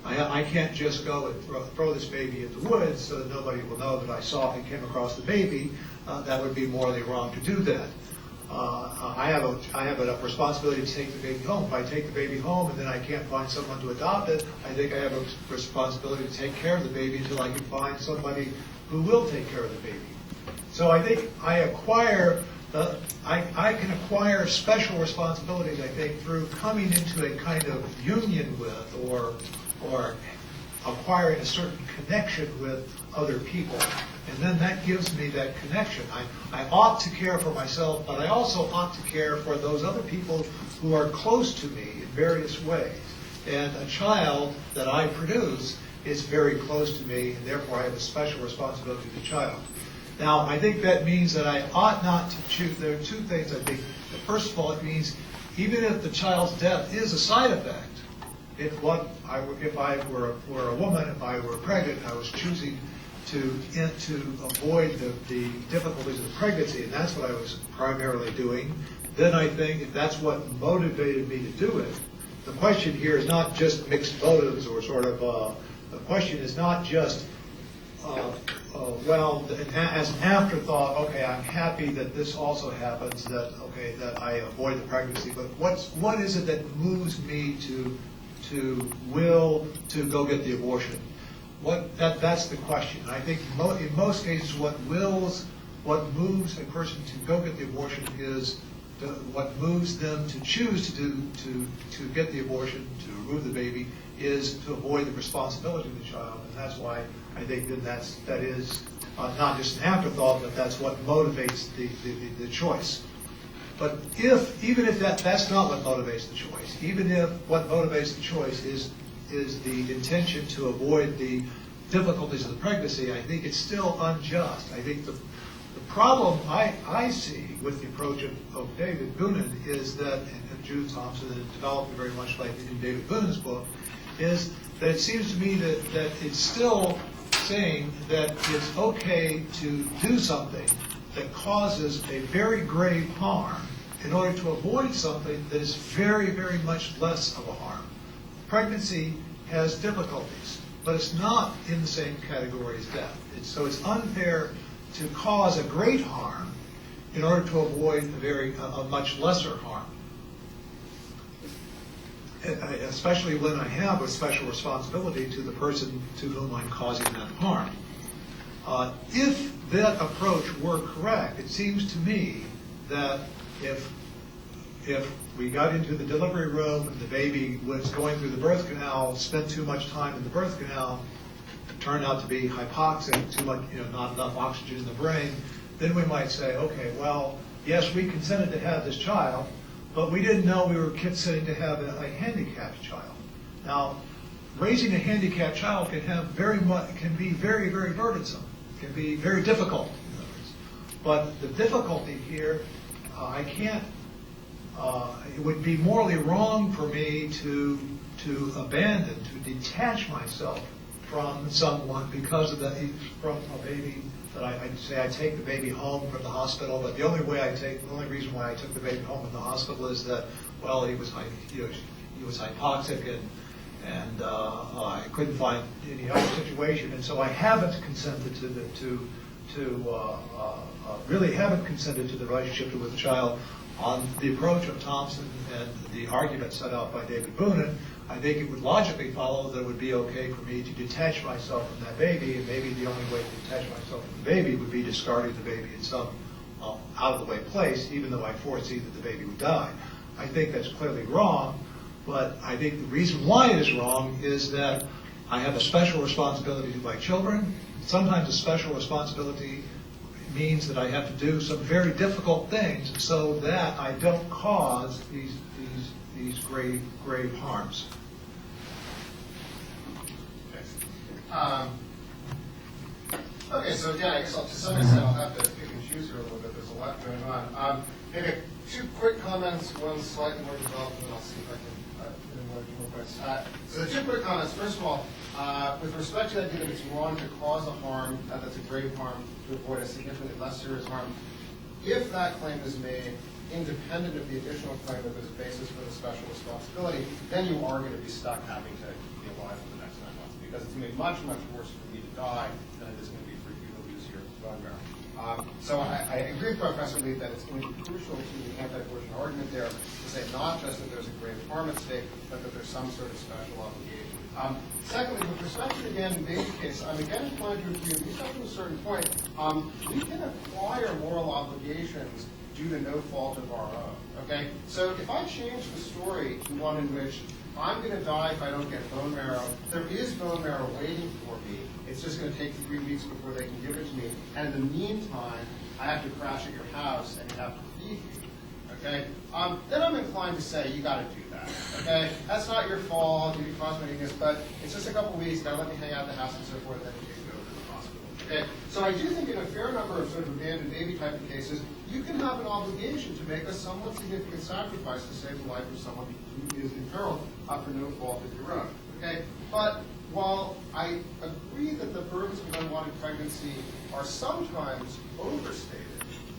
Speaker 3: I can't just go and throw this baby in the woods so that nobody will know that I saw and came across the baby. That would be morally wrong to do that. I have a responsibility to take the baby home. If I take the baby home and then I can't find someone to adopt it, I think I have a responsibility to take care of the baby until I can find somebody who will take care of the baby. So I think I can acquire special responsibilities, I think, through coming into a kind of union with or acquiring a certain connection with other people. And then that gives me that connection. I ought to care for myself, but I also ought to care for those other people who are close to me in various ways. And a child that I produce is very close to me, and therefore I have a special responsibility to the child. Now, I think that means that I ought not to choose. There are two things, I think. First of all, it means even if the child's death is a side effect, if I were a woman, if I were pregnant, I was choosing to avoid the difficulties of pregnancy, and that's what I was primarily doing, then I think if that's what motivated me to do it, the question here is not just mixed motives or sort of, the question is not just, as an afterthought, okay, I'm happy that this also happens, that I avoid the pregnancy, but what is it that moves me to will to go get the abortion? That's the question. I think in most cases what moves a person to go get the abortion is what moves them to choose to get the abortion, to remove the baby, is to avoid the responsibility of the child. And that's why I think that is not just an afterthought, but that's what motivates the choice. But even if that's not what motivates the choice, even if what motivates the choice is the intention to avoid the difficulties of the pregnancy, I think it's still unjust. I think the problem I see with the approach of David Boonin is that, and Judith Thompson, and developed very much like in David Boonin's book, is that it seems to me that it's still saying that it's okay to do something that causes a very grave harm in order to avoid something that is very, very much less of a harm. Pregnancy has difficulties, but it's not in the same category as death. So it's unfair to cause a great harm in order to avoid a much lesser harm. Especially when I have a special responsibility to the person to whom I'm causing that harm. If that approach were correct, it seems to me that if we got into the delivery room and the baby was going through the birth canal, spent too much time in the birth canal, turned out to be hypoxic, too much, not enough oxygen in the brain, then we might say, okay, well, yes, we consented to have this child, but we didn't know we were consenting to have a handicapped child. Now, raising a handicapped child can be very, very burdensome. It can be very difficult. But the difficulty here, it would be morally wrong for me to abandon, to detach myself from someone because of from a baby. That I'd say I take the baby home from the hospital, but the only reason why I took the baby home from the hospital is that, well, he was hypoxic and I couldn't find any other situation, and so I haven't consented really haven't consented to the relationship with the child. On the approach of Thompson and the argument set out by David Boonin, I think it would logically follow that it would be okay for me to detach myself from that baby, and maybe the only way to detach myself from the baby would be discarding the baby in some out-of-the-way place, even though I foresee that the baby would die. I think that's clearly wrong, but I think the reason why it is wrong is that I have a special responsibility to my children. Sometimes a special responsibility means that I have to do some very difficult things so that I don't cause these grave harms.
Speaker 4: Okay, so again, I guess to some extent I'll have to pick and choose here a little bit. There's a lot going on. Maybe two quick comments, one slightly more developed, and I'll see if I can get in more points. So the two quick comments. First of all, with respect to the idea that it's wrong to cause a harm, that's a grave harm, to avoid a significantly less serious harm, if that claim is made independent of the additional claim that there's a basis for the special responsibility, then you are going to be stuck having to be alive for the next 9 months, because it's going to be much, much worse for you to die than it is going to be for you to lose your bone marrow. So I agree with Professor Lee that it's going to be crucial to the anti-abortion argument there to say not just that there's a grave harm at stake, but that there's some sort of special obligation. Secondly, with respect to the abandoned baby case, I'm again inclined to agree, at least up to a certain point, we can acquire moral obligations due to no fault of our own. Okay? So if I change the story to one in which I'm going to die if I don't get bone marrow, there is bone marrow waiting for me. It's just going to take 3 weeks before they can give it to me. And in the meantime, I have to crash at your house and you have to feed me. Okay? Then I'm inclined to say you got to do that. Okay? That's not your fault. You caused my weakness, but it's just a couple weeks. Now let me hang out at the house and so forth, then you can go to the hospital. Okay? So I do think in a fair number of sort of abandoned baby type of cases, you can have an obligation to make a somewhat significant sacrifice to save the life of someone who is in peril for no fault of your own. Okay? But while I agree that the burdens of unwanted pregnancy are sometimes overstated,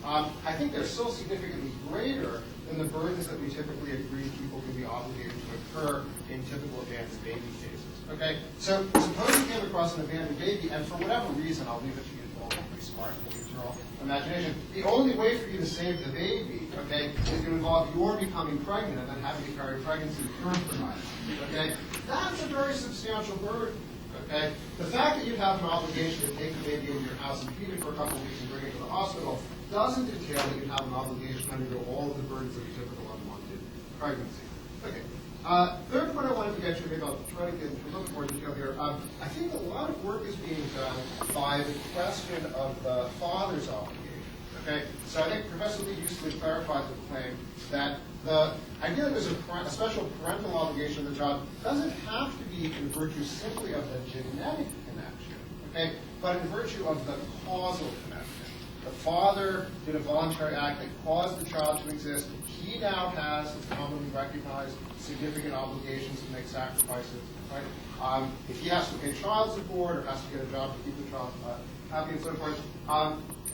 Speaker 4: I think they're still significantly greater than the burdens that we typically agree people can be obligated to incur in typical abandoned baby cases. Okay? So suppose you came across an abandoned baby, and for whatever reason, I'll leave it to you to all be smart and use your own imagination. The only way for you to save the baby, okay, is to involve your becoming pregnant and then having to carry pregnancy for 9 months. Okay? That's a very substantial burden. Okay? The fact that you have an obligation to take the baby into your house and feed it for a couple of weeks and bring it to the hospital doesn't entail that you have an obligation to undergo all of the burdens of a typical unwanted pregnancy. Okay. Third point I wanted to get to, maybe I'll try to get into a little bit more detail here. I think a lot of work is being done by the question of the father's obligation. Okay? So I think Professor Lee usefully clarified the claim that the idea that there's a special parental obligation of the child doesn't have to be in virtue simply of the genetic connection, okay, but in virtue of the causal connection. The father did a voluntary act that caused the child to exist. He now has, it's commonly recognized, significant obligations to make sacrifices, right? If he has to pay child support or has to get a job to keep the child happy and so forth,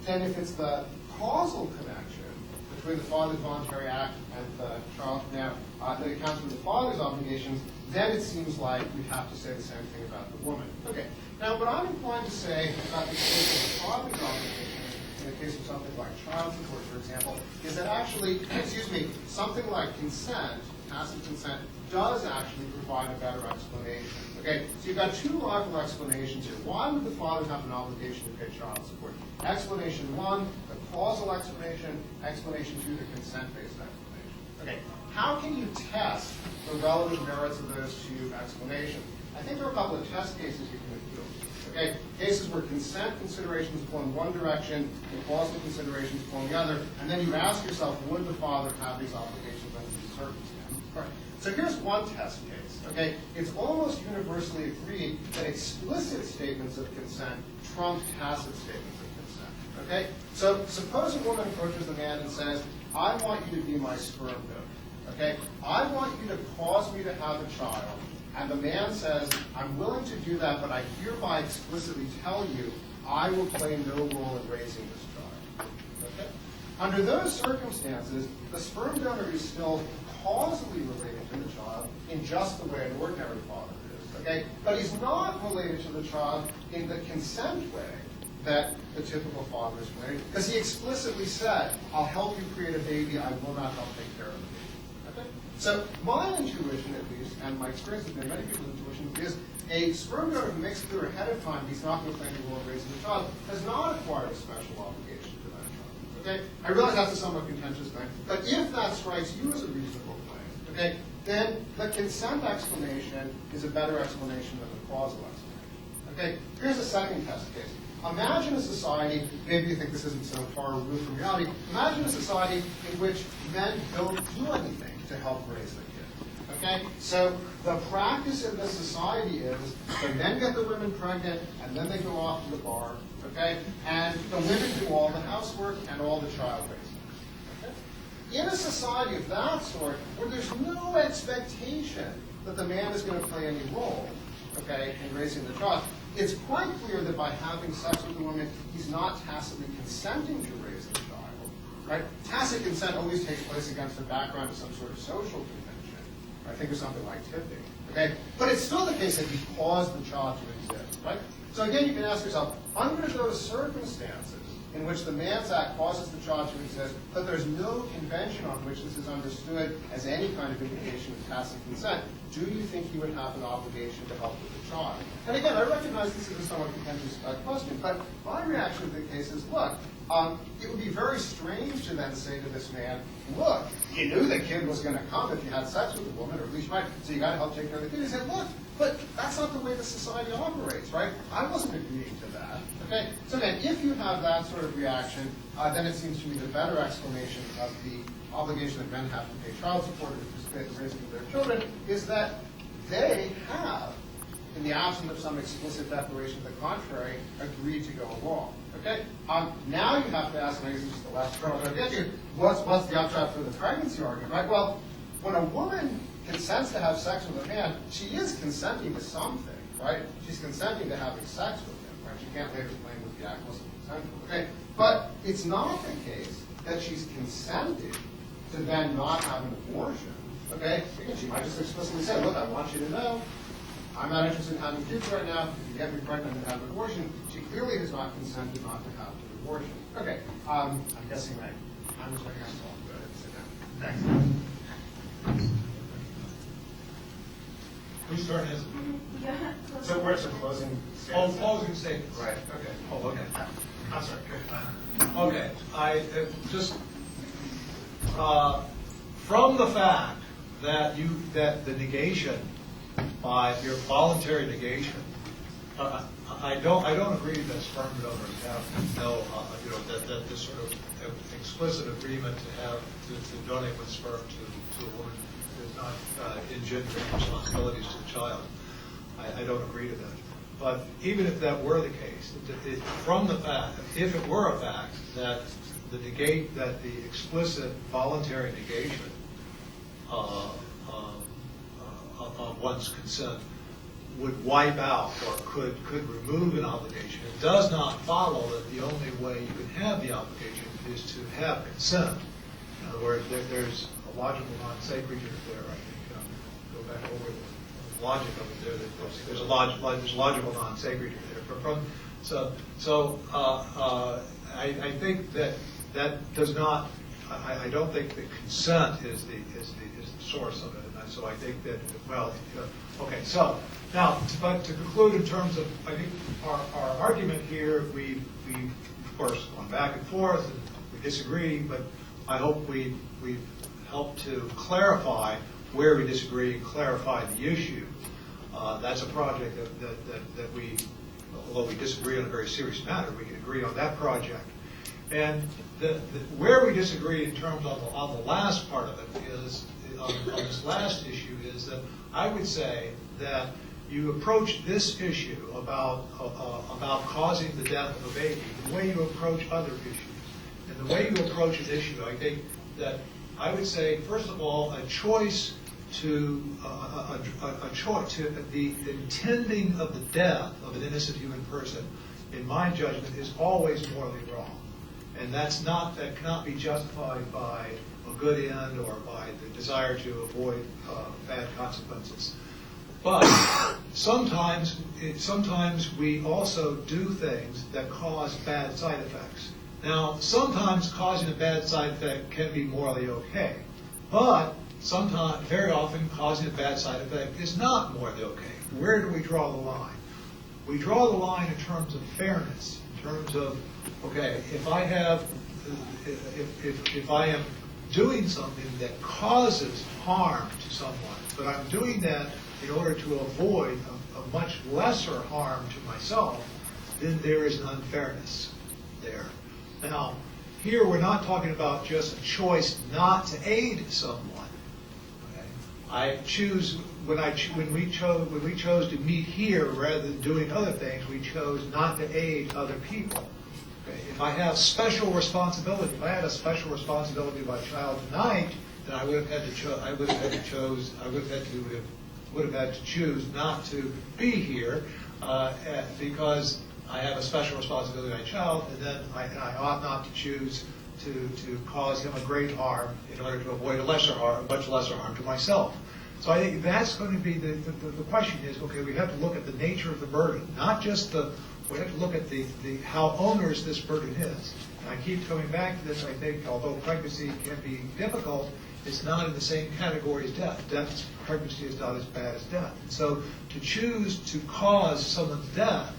Speaker 4: then if it's the causal connection between the father's voluntary act and the child now that accounts for the father's obligations, then it seems like we have to say the same thing about the woman. Okay. Now, what I'm inclined to say about the case of the father's obligation, in the case of something like child support, for example, is that actually, something like consent, passive consent, does actually provide a better explanation. Okay, so you've got two rival explanations here. Why would the father have an obligation to pay child support? Explanation one, the causal explanation. Explanation two, the consent-based explanation. Okay, how can you test the relative merits of those two explanations? I think there are a couple of test cases you can do. Okay, cases where consent considerations pull in one direction and causal considerations pull in the other, and then you ask yourself, would the father have these obligations under these circumstances? All right. So here's one test case. Okay, it's almost universally agreed that explicit statements of consent trump tacit statements of consent. Okay, so suppose a woman approaches the man and says, "I want you to be my sperm donor. Okay, I want you to cause me to have a child." And the man says, "I'm willing to do that, but I hereby explicitly tell you I will play no role in raising this child." Okay? Under those circumstances, the sperm donor is still causally related to the child in just the way an ordinary father is. Okay? But he's not related to the child in the consent way that the typical father is related, because he explicitly said, "I'll help you create a baby, I will not help take care of the baby." So my intuition, at least, and my experience with many people's intuition, is a sperm donor who makes clear ahead of time he's not going to play any role in raising the child has not acquired a special obligation to that child. Okay? I realize that's a somewhat contentious thing, but if that strikes you as a reasonable claim, okay, then the consent explanation is a better explanation than the causal explanation. Okay? Here's a second test case. Imagine a society, maybe you think this isn't so far removed from reality, imagine a society in which men don't do anything to help raise the kid. Okay? So the practice in this society is the men get the women pregnant, and then they go off to the bar, okay? And the women do all the housework and all the child raising. Okay? In a society of that sort, where there's no expectation that the man is going to play any role, okay, in raising the child, it's quite clear that by having sex with a woman, he's not tacitly consenting to raise the child. Right? Tacit consent always takes place against the background of some sort of social convention. I think of something like tipping. Okay? But it's still the case that he caused the child to exist. Right? So again, you can ask yourself, under those circumstances in which the man's act causes the child to exist, but there's no convention on which this is understood as any kind of indication of tacit consent, do you think he would have an obligation to help with the child? And again, I recognize this is a somewhat contentious question, but my reaction to the case is, look, it would be very strange to then say to this man, look, you knew the kid was going to come if you had sex with a woman, or at least you might, so you got to help take care of the kid. He said, look, but that's not the way the society operates, right? I wasn't agreeing to that. Okay? So then, if you have that sort of reaction, then it seems to me the better explanation of the obligation that men have to pay child support or participate in the raising of their children is that they have, in the absence of some explicit declaration to the contrary, agreed to go along. Okay? Now you have to ask, and I guess this is the last part I'll get to, what's the upshot for the pregnancy argument, right? Well, when a woman consents to have sex with a man, she is consenting to something, right? She's consenting to having sex with him, right? She can't later claim that the act wasn't consensual, okay? But it's not the case that she's consented to then not have an abortion, okay? Again, she might just explicitly say, look, I want you to know, I'm not interested in having kids right now. If you get me pregnant and have an abortion, she clearly has not consented not to have an abortion. Okay, I'm guessing my time is running out, so I'll go ahead and sit down. Thanks.
Speaker 3: Whose turn is it?
Speaker 1: Yeah.
Speaker 4: So where's the closing
Speaker 3: Oh,
Speaker 4: statement?
Speaker 3: closing statements.
Speaker 4: Right, okay.
Speaker 3: Oh, okay.
Speaker 4: I'm sorry.
Speaker 3: Okay, I just from the fact that the negation by your voluntary negation, I don't agree that sperm donors have no that this sort of explicit agreement to donate with sperm to a woman is not engendering responsibilities to the child. I don't agree to that. But even if that were the case, from the fact, if it were a fact that the explicit voluntary negation of one's consent would wipe out or could remove an obligation, it does not follow that the only way you can have the obligation is to have consent. In other words, there's a logical non-sequitur there, I think. Go back over the logic of it there. There's a logical non-sequitur there. I think that does not. I don't think that consent is the source of it, and so I think that okay. So now, but to conclude in terms of, I think our argument here, we've of course gone back and forth and we disagree, but I hope we've helped to clarify where we disagree and clarify the issue. That's a project that we, although we disagree on a very serious matter, we can agree on that project. And where we disagree in terms of on the last part of it is, on this last issue, is that I would say that you approach this issue about causing the death of a baby the way you approach other issues. And the way you approach an issue, I think that I would say, first of all, a choice to the intending of the death of an innocent human person, in my judgment, is always morally wrong. And that cannot be justified by a good end or by the desire to avoid bad consequences. But sometimes we also do things that cause bad side effects. Now, sometimes causing a bad side effect can be morally okay, but sometimes, very often, causing a bad side effect is not morally okay. Where do we draw the line? We draw the line in terms of fairness, in terms of, okay, if I am doing something that causes harm to someone, but I'm doing that in order to avoid a much lesser harm to myself, then there is an unfairness there. Now, here we're not talking about just a choice not to aid someone. Okay? I choose when we chose to meet here rather than doing other things, we chose not to aid other people. Okay? If I have special responsibility, if I had a special responsibility to my child tonight, then I would have had to choose not to be here because I have a special responsibility to my child, and then I ought not to choose to cause him a great harm in order to avoid a much lesser harm to myself. So I think that's going to be the question is, okay, we have to look at the nature of the burden, not just we have to look at the how onerous this burden is. And I keep coming back to this, I think, although pregnancy can be difficult, it's not in the same category as death. Pregnancy is not as bad as death. And so to choose to cause someone's death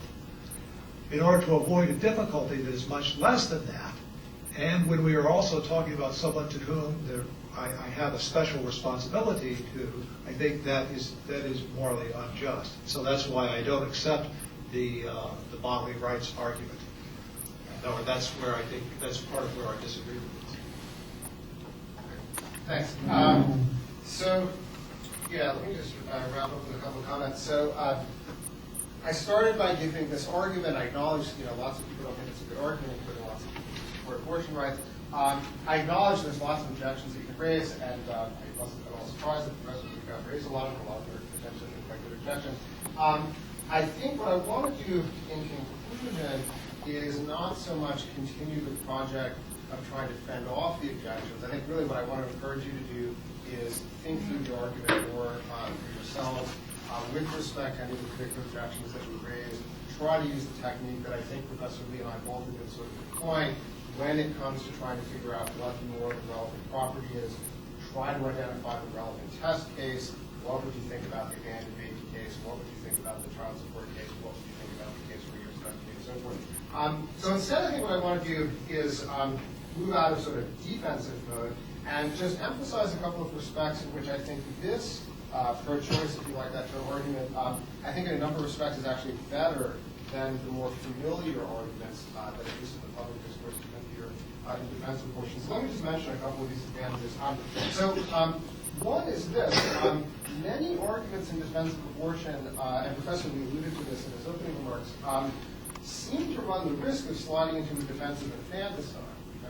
Speaker 3: in order to avoid a difficulty that is much less than that, and when we are also talking about someone to whom I have a special responsibility to, I think that is morally unjust. So that's why I don't accept the bodily rights argument. No, that's where I think that's part of where I disagree with this.
Speaker 4: Thanks. So, yeah, let me just wrap up with a couple of comments. So, I started by giving this argument. I acknowledge, lots of people don't think it's a good argument, including lots of people who support abortion rights. I acknowledge there's lots of objections that you can raise, and I wasn't at all surprised that the rest of you got raised a lot of them, are potentially quite good objections. I think what I want to do in conclusion is not so much continue the project of trying to fend off the objections. I think really what I want to encourage you to do is think through the argument more for yourselves with respect to any of the particular objections that we raised. Try to use the technique that I think Professor Lee and I both have been sort of deploying when it comes to trying to figure out what the more relevant property is. Try to identify the relevant test case. What would you think about the abandoned baby case? What would you think about the child support case? What would you think about the case where you're stuck and so forth? So instead, I think what I want to do is move out of sort of defensive mode and just emphasize a couple of respects in which I think this pro-choice, if you like that term, argument, I think in a number of respects is actually better than the more familiar arguments that at least in the public discourse you can hear in defense of abortion. So let me just mention a couple of these advantages. One is this. Many arguments in defense of abortion, and Professor Lee alluded to this in his opening remarks, seem to run the risk of sliding into the defense of infanticide.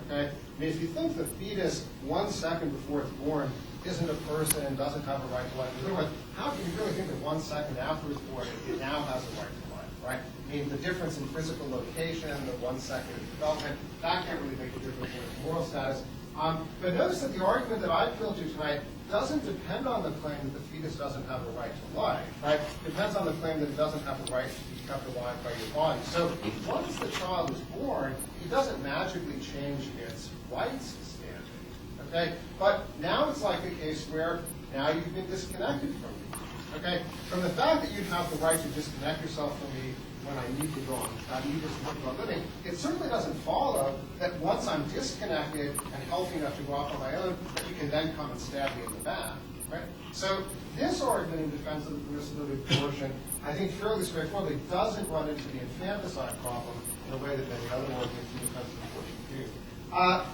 Speaker 4: Okay? I mean, if you think the fetus 1 second before it's born isn't a person and doesn't have a right to life, otherwise, how can you really think that 1 second after it's born it now has a right to life, right? I mean, the difference in physical location, the 1 second of development, that can't really make a difference in its moral status. But notice that the argument that I appealed to tonight doesn't depend on the claim that the fetus doesn't have a right to life, right? It depends on the claim that it doesn't have a right to be kept alive by your body. So once the child is born, it doesn't magically change its rights standing, okay? But now it's like a case where now you've been disconnected from me, okay? From the fact that you have the right to disconnect yourself from me when I need to go on, I need to work on living, it certainly doesn't follow that once I'm disconnected and healthy enough to go off on my own, that you can then come and stab me in the back, right? So this argument in defense of the permissibility of abortion, I think fairly straightforwardly doesn't run into the infanticide problem in a way that many other arguments in defense of abortion do.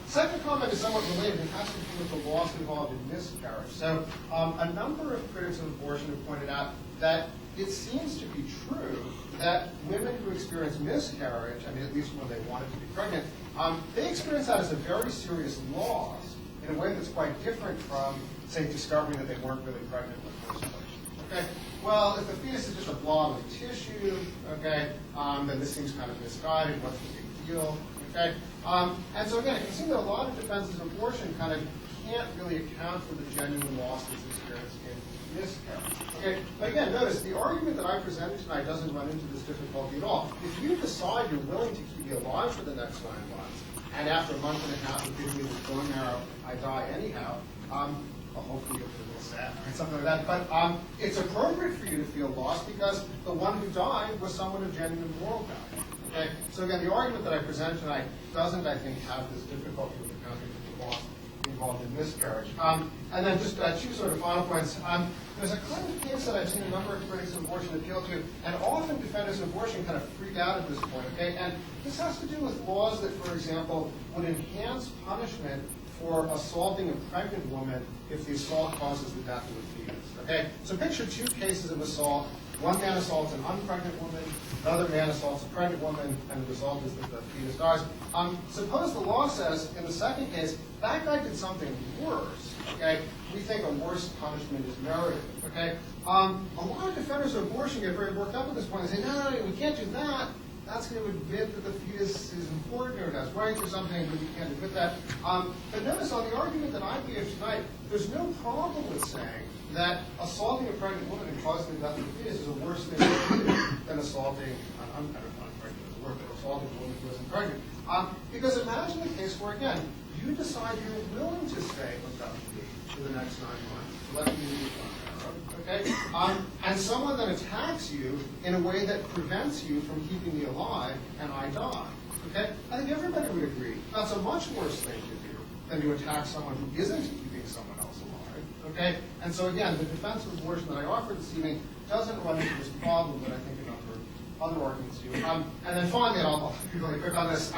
Speaker 4: Second comment is somewhat related and has to do with the loss involved in miscarriage. So a number of critics of abortion have pointed out that it seems to be true that women who experience miscarriage, I mean, at least when they wanted to be pregnant, they experience that as a very serious loss in a way that's quite different from, say, discovering that they weren't really pregnant in the first place. Okay? Well, if the fetus is just a blob of tissue, okay, then this seems kind of misguided. What's the big deal? Okay? And so again, it can seem that a lot of defenses of abortion kind of can't really account for the genuine loss that's experienced in miscarriage. Okay, but again, notice the argument that I presented tonight doesn't run into this difficulty at all. If you decide you're willing to keep me alive for the next 9 months, and after a month and a half of giving me this bone marrow, I die anyhow, well, hopefully you'll feel a little sad or something like that. But it's appropriate for you to feel lost because the one who died was someone of genuine moral value. Okay, so again, the argument that I presented tonight doesn't, I think, have this difficulty with accounting for the loss involved in miscarriage. And then just 2 sort of final points. There's a kind of case that I've seen a number of critics of abortion appeal to, and often defenders of abortion kind of freak out at this point, okay? And this has to do with laws that, for example, would enhance punishment for assaulting a pregnant woman if the assault causes the death of the fetus. Okay? So picture two cases of assault. One man assaults an unpregnant woman, another man assaults a pregnant woman, and the result is that the fetus dies. Suppose the law says, in the second case, that guy did something worse. Okay? We think a worse punishment is merited. Okay? A lot of defenders of abortion get very worked up at this point and say, no, we can't do that. That's going to admit that the fetus is important or it has rights or something, but we can't admit that. But notice on the argument that I gave tonight, there's no problem with saying that assaulting a pregnant woman and causing the death of the fetus is a worse thing than assaulting, I don't know if unpregnant is a word, but assaulting a woman who isn't pregnant. Because imagine the case where, again, you decide you're willing to stay with custody for the next 9 months, to let you leave on there, okay? And someone then attacks you in a way that prevents you from keeping me alive, and I die, okay? I think everybody would agree that's a much worse thing to do than to attack someone who isn't keeping someone else alive, okay? And so again, the defense of abortion that I offered this evening doesn't run into this problem that I think a number of other arguments do. And then finally, and I'll be really quick on this,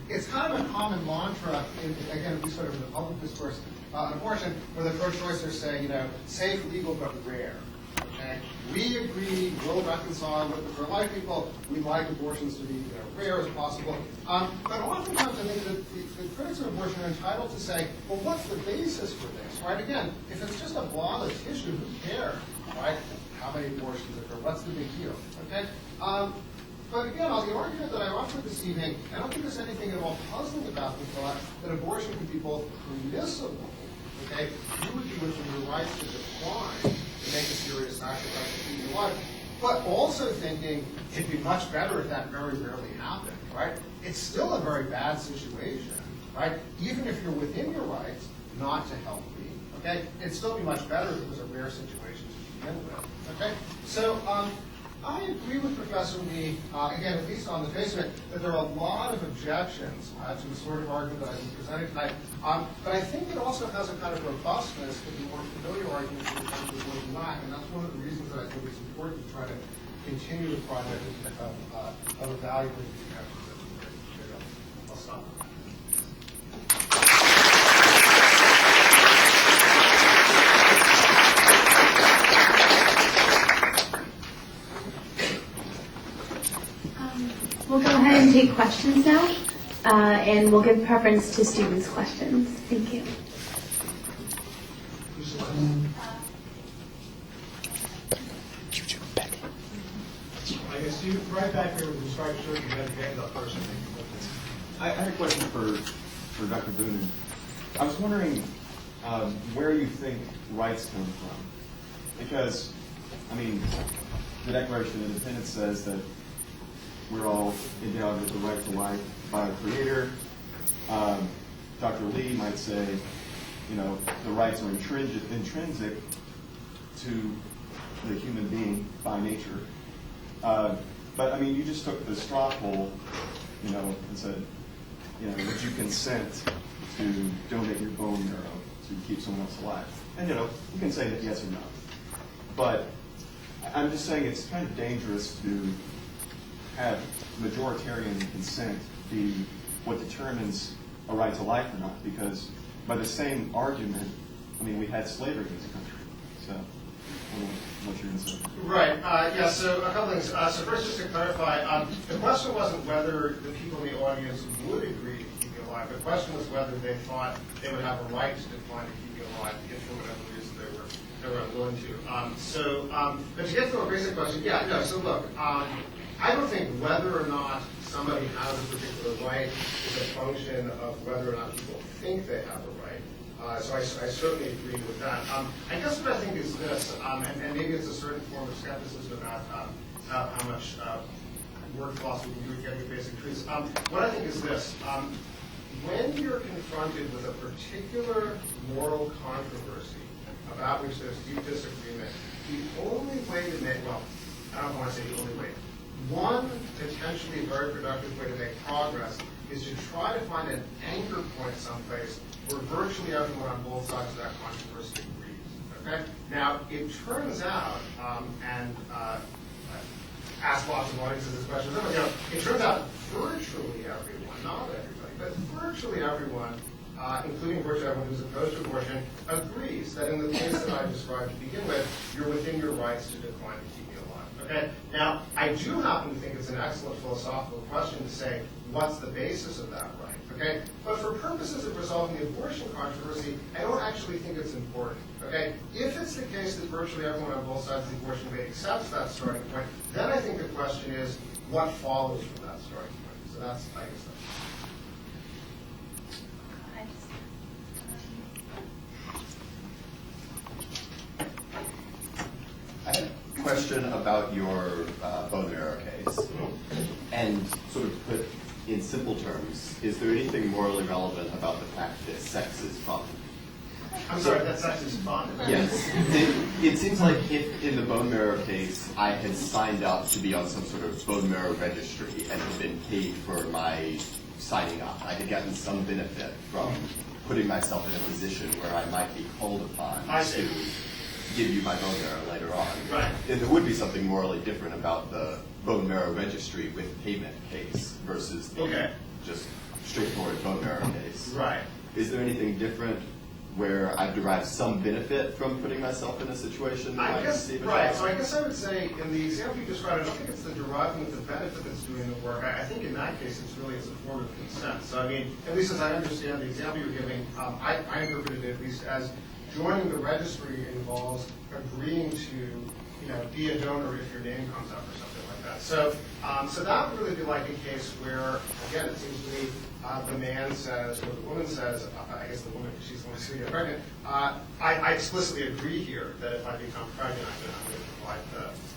Speaker 4: it's kind of a common mantra, again, we sort of in the public discourse on abortion, where the pro-choicers say, safe, legal, but rare. Okay? We agree, we'll reconcile with the pro-life people. We'd like abortions to be rare as possible. But oftentimes, I think that the critics of abortion are entitled to say, well, what's the basis for this? Right? Again, if it's just a blob of tissue, who cares? Right? How many abortions occur? What's the big deal? Okay? But again, on the argument that I offered this evening, I don't think there's anything at all puzzling about the thought that abortion could be both permissible, okay? You would be within your rights to decline to make a serious sacrifice to keep your life, but also thinking it'd be much better if that very rarely happened, right? It's still a very bad situation, right? Even if you're within your rights not to help me, okay? It'd still be much better if it was a rare situation to begin with, okay? So, I agree with Professor Lee, again, at least on the face of it, that there are a lot of objections to the sort of argument that I've been presenting tonight. But I think it also has a kind of robustness to the more familiar arguments in terms of what you lack. And that's one of the reasons that I think it's important to try to continue the project of evaluating these objections. I'll stop.
Speaker 1: We'll go ahead and take questions now, and we'll give preference to students' questions. Thank you.
Speaker 3: I guess you right back there with the striped shirt, you had your hand up first.
Speaker 5: I had a question for Dr. Boonin. I was wondering where you think rights come from. Because, the Declaration of Independence says that we're all endowed with the right to life by our Creator. Dr. Lee might say, the rights are intrinsic to the human being by nature. But you just took the straw poll, and said, would you consent to donate your bone marrow to keep someone else alive? And you can say that yes or no. But I'm just saying it's kind of dangerous to have majoritarian consent be what determines a right to life or not, because by the same argument, we had slavery in this country. So, I don't know what you're going to say.
Speaker 4: Right. Yeah, so a couple things. So first, just to clarify, the question wasn't whether the people in the audience would agree to keep you alive. The question was whether they thought they would have a right to decline to keep you alive if for whatever reason they were unwilling to. But to get to a basic question, so look, I don't think whether or not somebody has a particular right is a function of whether or not people think they have a right. So I certainly agree with that. I guess what I think is this, and maybe it's a certain form of skepticism about how much word philosophy can do with getting the basic truths. What I think is this. When you're confronted with a particular moral controversy about which there's deep disagreement, the only way to make, I don't want to say the only way, one potentially very productive way to make progress is to try to find an anchor point someplace where virtually everyone on both sides of that controversy agrees. Okay? Now, it turns out, ask lots of audiences this question, it turns out virtually everyone, not everybody, but virtually everyone including virtually everyone who's opposed to abortion, agrees that in the case that I described to begin with, you're within your rights to decline to keep me alive. Okay? Now, I do happen to think it's an excellent philosophical question to say, what's the basis of that right? Okay? But for purposes of resolving the abortion controversy, I don't actually think it's important. Okay? If it's the case that virtually everyone on both sides of the abortion debate accepts that starting point, then I think the question is, what follows from that starting point? So that's, I guess,
Speaker 5: I had a question about your bone marrow case, and sort of put in simple terms, is there anything morally relevant about the fact that sex is fun?
Speaker 4: I'm sorry, that sex is fun.
Speaker 5: Yes. It seems like if in the bone marrow case I had signed up to be on some sort of bone marrow registry and had been paid for my signing up, I had gotten some benefit from putting myself in a position where I might be called upon to give you my bone marrow later on.
Speaker 4: Right.
Speaker 5: Then there would be something morally different about the bone marrow registry with payment case versus the just straightforward bone marrow case.
Speaker 4: Right.
Speaker 5: Is there anything different where I've derived some benefit from putting myself in a situation that I receive a
Speaker 4: right.
Speaker 5: job?
Speaker 4: So I guess I would say, in the example you described, I don't think it's the deriving of the benefit that's doing the work. I think in that case, it's really as a form of consent. So I mean, at least as I understand the example you're giving, I interpreted it at least as joining the registry involves agreeing to, be a donor if your name comes up or something like that. So, so that would really be like a case where, again, it seems to me, the man says, or the woman says, I guess the woman, because she's the one who's going to get pregnant, I explicitly agree here that if I become pregnant, I'm going to provide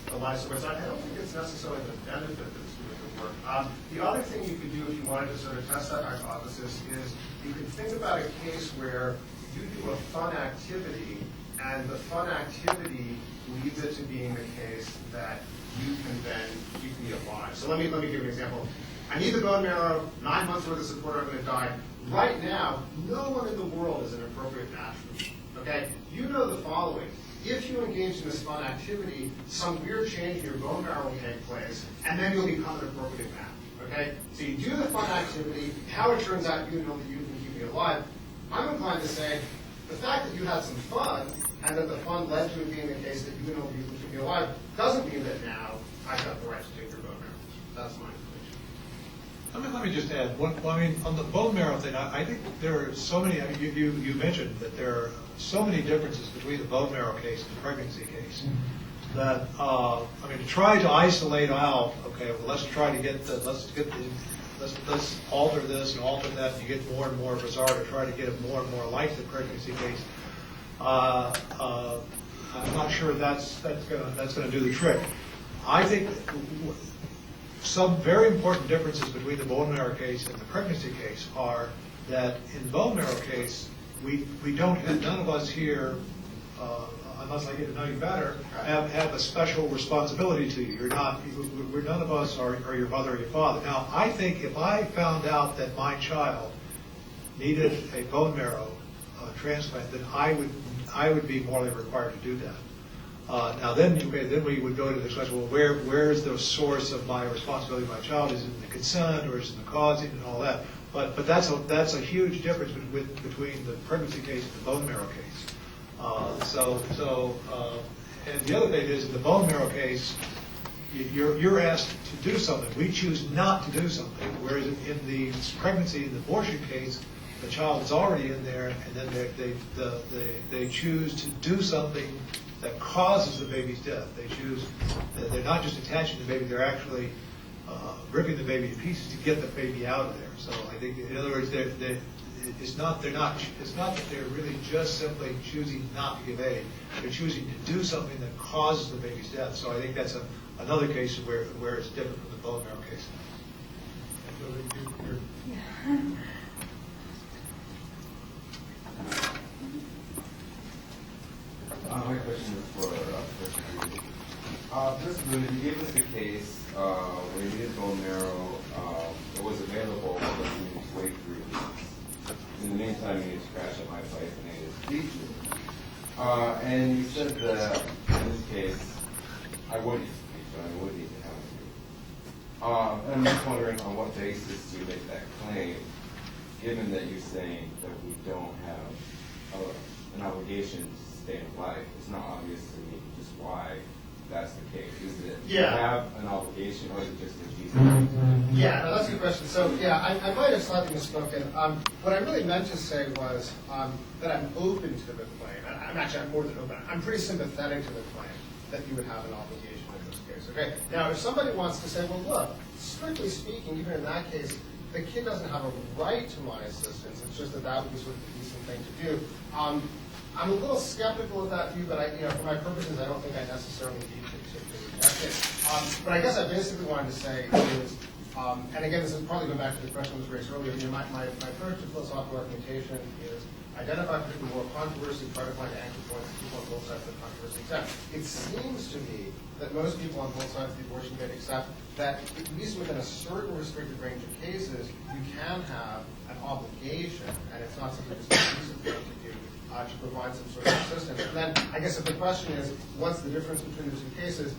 Speaker 4: the life support. So I don't think it's necessarily the benefit that's doing the work. The other thing you could do if you wanted to sort of test that hypothesis is you could think about a case where you do a fun activity, and the fun activity leads it to being the case that you can then keep me alive. So let me give you an example. I need the bone marrow, 9 months worth of support, I'm going to die. Right now, no one in the world is an appropriate match for me. Okay? You know the following. If you engage in this fun activity, some weird change in your bone marrow will take place, and then you'll become an appropriate match. Okay? So you do the fun activity, how it turns out you know that you can keep me alive. I'm inclined to say the fact that you had some fun, and that the fun led to it being the case that you know you can keep me alive, doesn't mean that now I've got the right to take your bone marrow. That's my information.
Speaker 3: Let me just add one. I mean, on the bone marrow thing, I think there are so many. I mean, you mentioned that there are so many differences between the bone marrow case and the pregnancy case that I mean, to try to isolate out. Okay, well, let's try to get let's alter this and alter that. And you get more and more bizarre to try to get it more and more like the pregnancy case. I'm not sure that's going to do the trick. I think some very important differences between the bone marrow case and the pregnancy case are that in the bone marrow case, we don't have, none of us here, unless I get to know you better, have a special responsibility to you. You're not, none of us are your mother or your father. Now, I think if I found out that my child needed a bone marrow transplant, then I would be morally required to do that. Now then we would go to the question, well, where is the source of my responsibility to my child? Is it in the consent or is it in the causing and all that? But that's a huge difference between the pregnancy case and the bone marrow case. And the other thing is, in the bone marrow case, you're asked to do something. We choose not to do something. Whereas in the pregnancy and abortion case, the child is already in there, and then they choose to do something that causes the baby's death. They're not just attaching the baby, they're actually ripping the baby to pieces to get the baby out of there. So I think, in other words, it's not that they're really just simply choosing not to give aid. They're choosing to do something that causes the baby's death. So I think that's another case where it's different from the bone marrow case.
Speaker 6: My question is for Professor Boonin. You gave us the case where you needed bone marrow. It was available, but you need to wait 3 weeks. In the meantime, you need to crash at my place and I need to teach you. And you said that in this case, I would need to teach you, I would need to have you. And I'm just wondering on what basis you make that claim. given that you're saying that we don't have an obligation to sustain life, it's not obvious to me just why that's the case. Is it you have an obligation, or is it just a Jesus?
Speaker 4: Yeah, no, that's a good question. So, yeah, I might have slightly misspoken. What I really meant to say was that I'm open to the claim. I'm more than open. I'm pretty sympathetic to the claim that you would have an obligation in this case. Okay. Now, if somebody wants to say, well, look, strictly speaking, even in that case, the kid doesn't have a right to my assistance. It's just that would be sort of a decent thing to do. I'm a little skeptical of that view, but for my purposes, I don't think I necessarily need to reject it. But I guess I basically wanted to say is, and again, this is probably going back to the question that was raised earlier. My approach to philosophical argumentation is identify particular moral controversy, try to find anchor points, people on both sides of the controversy accept. It seems to me that most people on both sides of the abortion debate accept that, at least within a certain restricted range of cases, you can have an obligation, and it's not simply just a decent thing to do to provide some sort of assistance. And then, I guess if the question is, what's the difference between the two cases?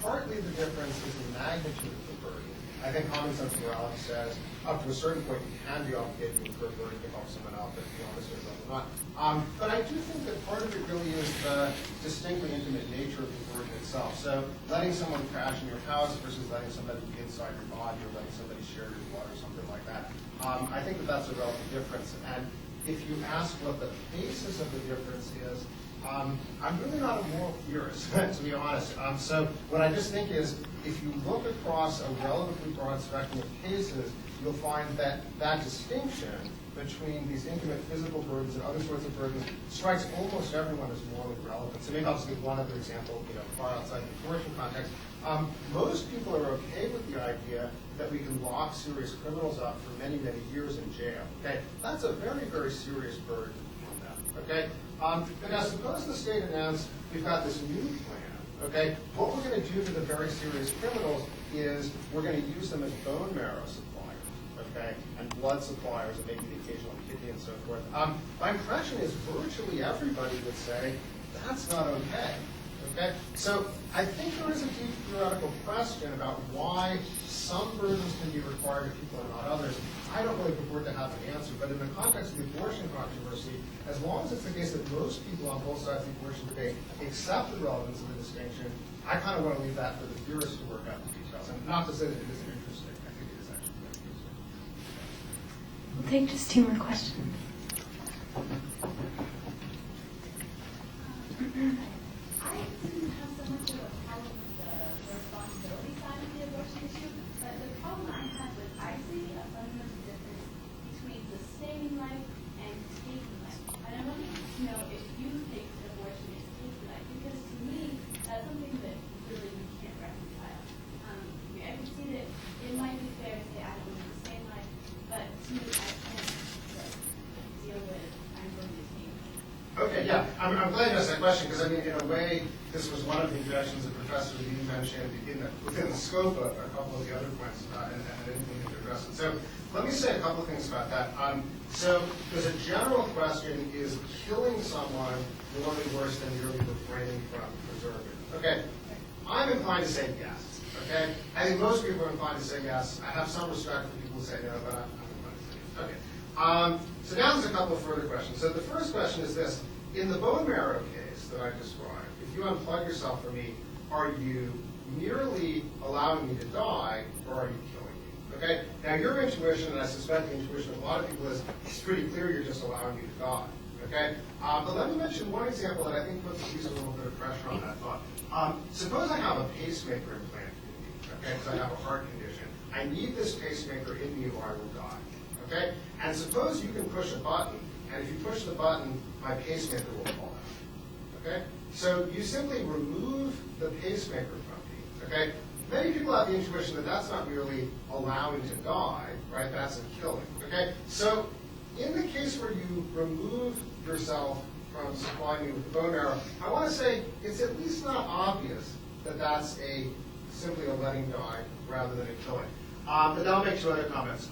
Speaker 4: Partly the difference is the magnitude of the burden. I think common sense morality says, up to a certain point, you can be obligated to incur burden to help someone else, but beyond a certain level, not. But I do think that part of it really is the distinctly intimate nature of the burden itself. So letting someone crash in your house versus letting somebody be inside your body or letting somebody share your blood or something like that. I think that that's a relative difference. And if you ask what the basis of the difference is, I'm really not a moral theorist, to be honest. So what I just think is, if you look across a relatively broad spectrum of cases, you'll find that that distinction between these intimate physical burdens and other sorts of burdens strikes almost everyone as morally relevant. So maybe I'll just give one other example, far outside the abortion context. Most people are okay with the idea that we can lock serious criminals up for many, many years in jail. Okay, that's a very, very serious burden on them. Okay, but now suppose the state announced we've got this new plan. Okay, what we're going to do to the very serious criminals is we're going to use them as bone marrow suppliers, okay, and blood suppliers, and maybe the occasional kidney and so forth. My impression is virtually everybody would say that's not okay. Okay, so I think there is a deep theoretical question about why some burdens can be required of people and not others. I don't really purport to have an answer, but in the context of the abortion controversy, as long as it's the case that most people on both sides of the abortion debate accept the relevance of the distinction, I kind of want to leave that for the theorists to work out the details. And not to say that it isn't interesting. I think it is actually very interesting.
Speaker 1: We'll take just two more questions.
Speaker 7: I didn't have so much of a problem with the responsibility side of the abortion issue, but the problem I had was I see a fundamental difference between sustaining life and taking life. And I wanted to know if you think abortion is taking life, because to me, that's something that really you can't reconcile. I can see that it might be fair to say I don't want to sustain life, but to me, I can't deal with I'm going to take.
Speaker 4: Okay, yeah, I'm glad you asked that question, because I mean, in a way, this was one of the objections that Professor Lee mentioned within the scope of a couple of the other points, and I didn't mean to address it. So let me say a couple of things about that. So there's a general question, is killing someone morally worse than merely refraining from preserving? Okay, I'm inclined to say yes. Okay, I think most people are inclined to say yes. I have some respect for people who say no, but I'm inclined to say yes. Okay. So now there's a couple of further questions. So the first question is this. In the bone marrow case that I described, if you unplug yourself from me, are you merely allowing me to die, or are you killing me? Okay? Now your intuition, and I suspect the intuition of a lot of people is, it's pretty clear you're just allowing me to die. Okay? But let me mention one example that I think puts at least a little bit of pressure on that thought. Suppose I have a pacemaker implanted in me, okay, because I have a heart condition. I need this pacemaker in me or I will die. Okay? And suppose you can push a button, and if you push the button, my pacemaker will fall out. Okay? So you simply remove the pacemaker from me. Okay? Many people have the intuition that that's not merely allowing to die, right? That's a killing. Okay? So in the case where you remove yourself from supplying me with the bone marrow, I want to say it's at least not obvious that that's simply a letting die rather than a killing. But then I'll make two other comments.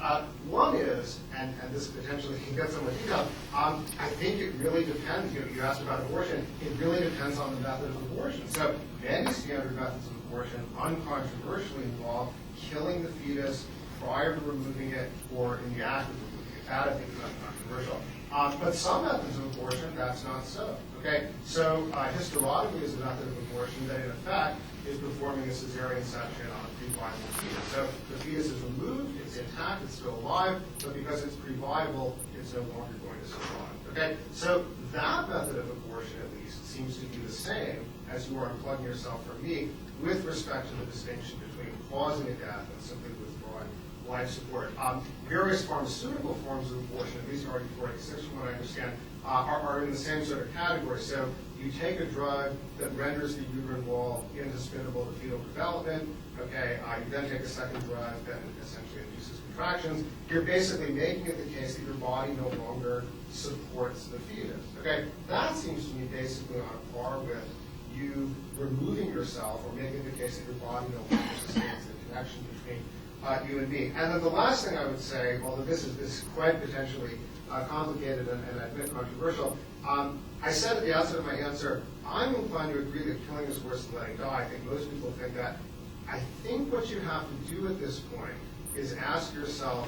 Speaker 4: One is, and this potentially can get somewhat detailed, I think it really depends. You asked about abortion. It really depends on the method of abortion. So many standard methods of abortion uncontroversially involve killing the fetus prior to removing it or in the act of removing it. That I think is uncontroversial. But some methods of abortion, that's not so. Okay, so hysterectomy is a method of abortion that in effect is performing a cesarean section on a pre-viable fetus. So the fetus is removed, it's intact, it's still alive, but because it's pre-viable, it's no longer going to survive. Okay, so that method of abortion, at least, seems to be the same as you are unplugging yourself from me with respect to the distinction between causing a death and simply withdrawing life support. Various pharmaceutical forms of abortion, at least Article 486 from what I understand, are in the same sort of category. So you take a drug that renders the uterine wall indispensable to fetal development. Okay, you then take a second drug that essentially induces contractions. You're basically making it the case that your body no longer supports the fetus. Okay, that seems to me basically on a par with you removing yourself or making the case that your body no longer sustains the connection between you and me. And then the last thing I would say, although this is quite potentially complicated and I admit controversial, I said at the outset of my answer, I'm inclined to agree that killing is worse than letting die. I think most people think that. I think what you have to do at this point is ask yourself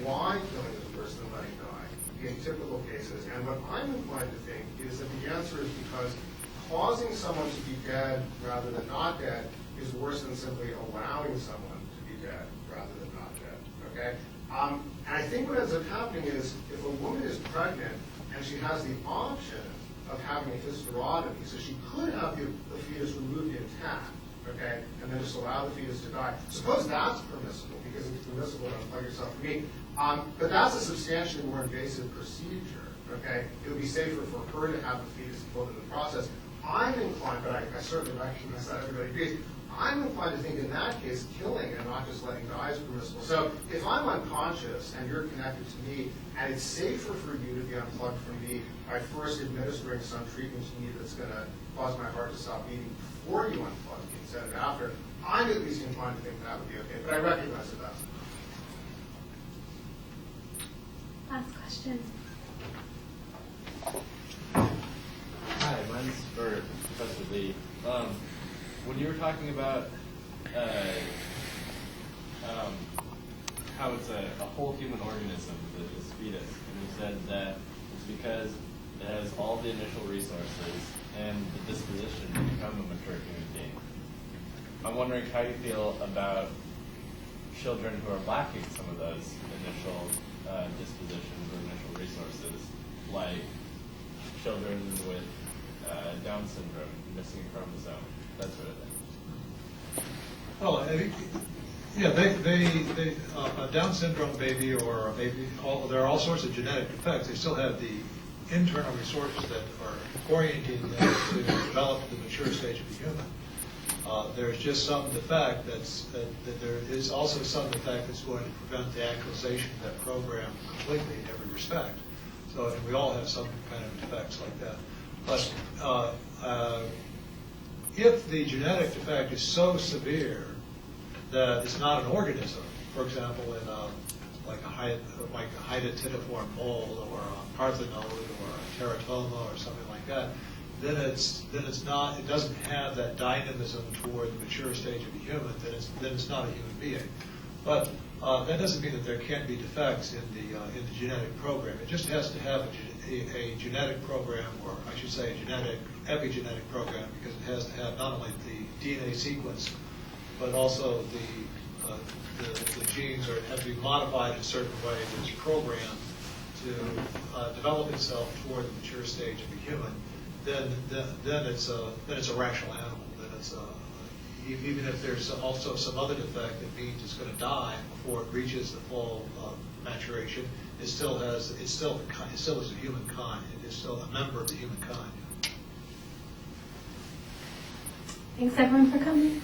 Speaker 4: why killing is worse than letting die in typical cases. And what I'm inclined to think is that the answer is because causing someone to be dead rather than not dead is worse than simply allowing someone to be dead rather than not dead. Okay? And I think what ends up happening is if a woman is pregnant and she has the option of having a hysterectomy, so she could have the fetus removed intact, okay, and then just allow the fetus to die. Suppose that's permissible because it's permissible to unplug yourself from me. But that's a substantially more invasive procedure. Okay, it would be safer for her to have the fetus killed in the process. I'm inclined, but I certainly recognize that everybody agrees. I'm inclined to think in that case, killing and not just letting die is permissible. So if I'm unconscious and you're connected to me, and it's safer for you to be unplugged from me by first administering some treatment to me that's going to cause my heart to stop beating before you unplug me instead of after, I'm at least inclined to think that would be okay. But I recognize that that's
Speaker 1: Last question.
Speaker 8: Hi, mine's for Professor Lee. When you were talking about how it's a whole human organism, this fetus, and you said that it's because it has all the initial resources and the disposition to become a mature human being. I'm wondering how you feel about children who are lacking some of those initial dispositions or initial resources, like children with Down syndrome, missing a chromosome, that sort of thing.
Speaker 3: Well, I think, yeah, a Down syndrome baby or a baby, there are all sorts of genetic defects. They still have the internal resources that are orienting them to develop the mature stage of the human. There's just some defect that there is also some defect that's going to prevent the actualization of that program completely in every respect. So, and we all have some kind of defects like that. But if the genetic defect is so severe that it's not an organism, for example, in like a hydatidiform mold or a parthenode or a teratoma or something like that, then it's not. It doesn't have that dynamism toward the mature stage of a human. Then it's not a human being. But that doesn't mean that there can't be defects in the genetic program. It just has to have a genetic program, or I should say a epigenetic program, because it has to have not only the DNA sequence, but also the genes have to be modified in a certain way that's programmed to develop itself toward the mature stage of a human. Then it's a rational animal. Then it's even if there's also some other defect that means it's going to die before it reaches the full maturation, it still is a humankind. It is still a member of the humankind.
Speaker 1: Thanks everyone for coming.